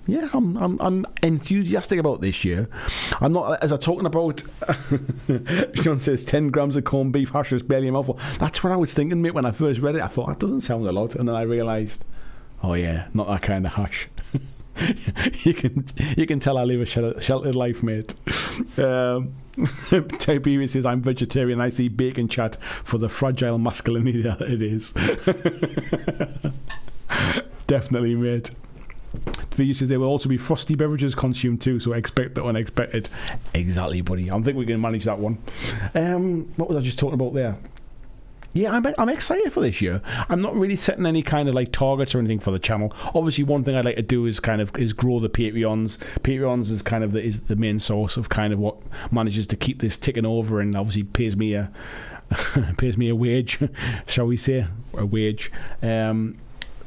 Yeah, I'm enthusiastic about this year. I'm not, as I'm talking about, John says 10 grams of corned beef hash is barely a mouthful. That's what I was thinking, mate, when I first read it. I thought, that doesn't sound a lot. And then I realised, oh yeah, not that kind of hash. You can tell I live a sheltered life, mate. Toby says, I'm vegetarian. I see bacon chat for the fragile masculinity that it is. Definitely, mate. Video says there will also be frosty beverages consumed too, so expect the unexpected. Exactly, buddy. I think we're going to manage that one. What was I just talking about there? Yeah, I'm excited for this year. I'm not really setting any kind of like targets or anything for the channel. Obviously, one thing I'd like to do is grow the Patreons. Patreons is kind of the main source of kind of what manages to keep this ticking over, and obviously pays me a wage, shall we say, a wage.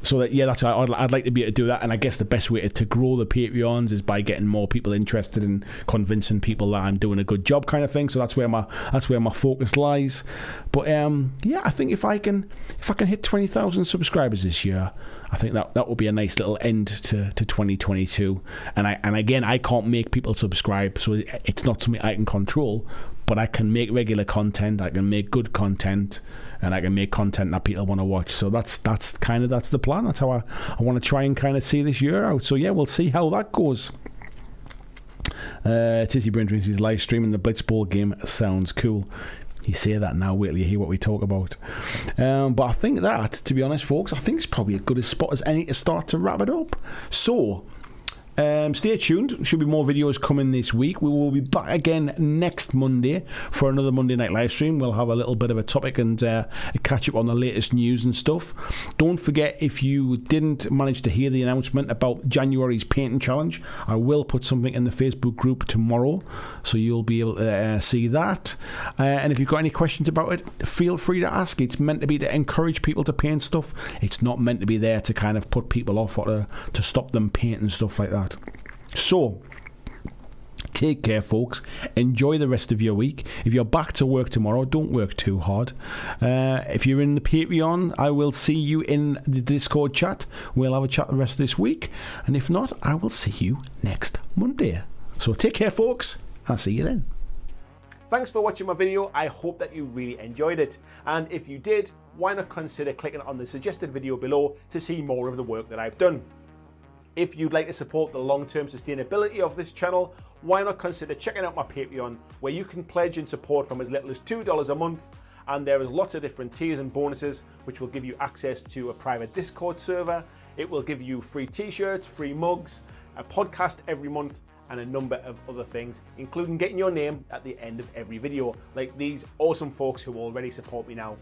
So that, yeah, that's I'd like to be able to do that, and I guess the best way to grow the Patreons is by getting more people interested and convincing people that I'm doing a good job, kind of thing. So that's where my focus lies. But yeah, I think if I can hit 20,000 subscribers this year, I think that will be a nice little end to 2022. And again, I can't make people subscribe, so it's not something I can control. But I can make regular content. I can make good content. And I can make content that people want to watch. So that's the plan. That's how I want to try and kind of see this year out. So yeah, we'll see how that goes. Tizzy Brindrins is live streaming the Blitzball game. Sounds cool. You say that now, wait till you hear what we talk about. But I think that, to be honest, folks, I think it's probably as good a spot as any to start to wrap it up. So stay tuned. Should be more videos coming this week. We will be back again next Monday for another Monday night live stream. We'll have a little bit of a topic and a catch up on the latest news and stuff. Don't forget, if you didn't manage to hear the announcement about January's painting challenge, I will put something in the Facebook group tomorrow, so you'll be able to see that. And if you've got any questions about it, feel free to ask. It's meant to be to encourage people to paint stuff. It's not meant to be there to kind of put people off or to stop them painting stuff like that. So, take care, folks. Enjoy the rest of your week. If you're back to work tomorrow, don't work too hard. If you're in the Patreon, I will see you in the Discord chat. We'll have a chat the rest of this week. And if not, I will see you next Monday. So take care, folks. I'll see you then. Thanks for watching my video. I hope that you really enjoyed it. And if you did, why not consider clicking on the suggested video below to see more of the work that I've done. If you'd like to support the long-term sustainability of this channel, why not consider checking out my Patreon, where you can pledge and support from as little as $2 a month, and there is lots of different tiers and bonuses which will give you access to a private Discord server. It will give you free t-shirts, free mugs, a podcast every month, and a number of other things, including getting your name at the end of every video, like these awesome folks who already support me now.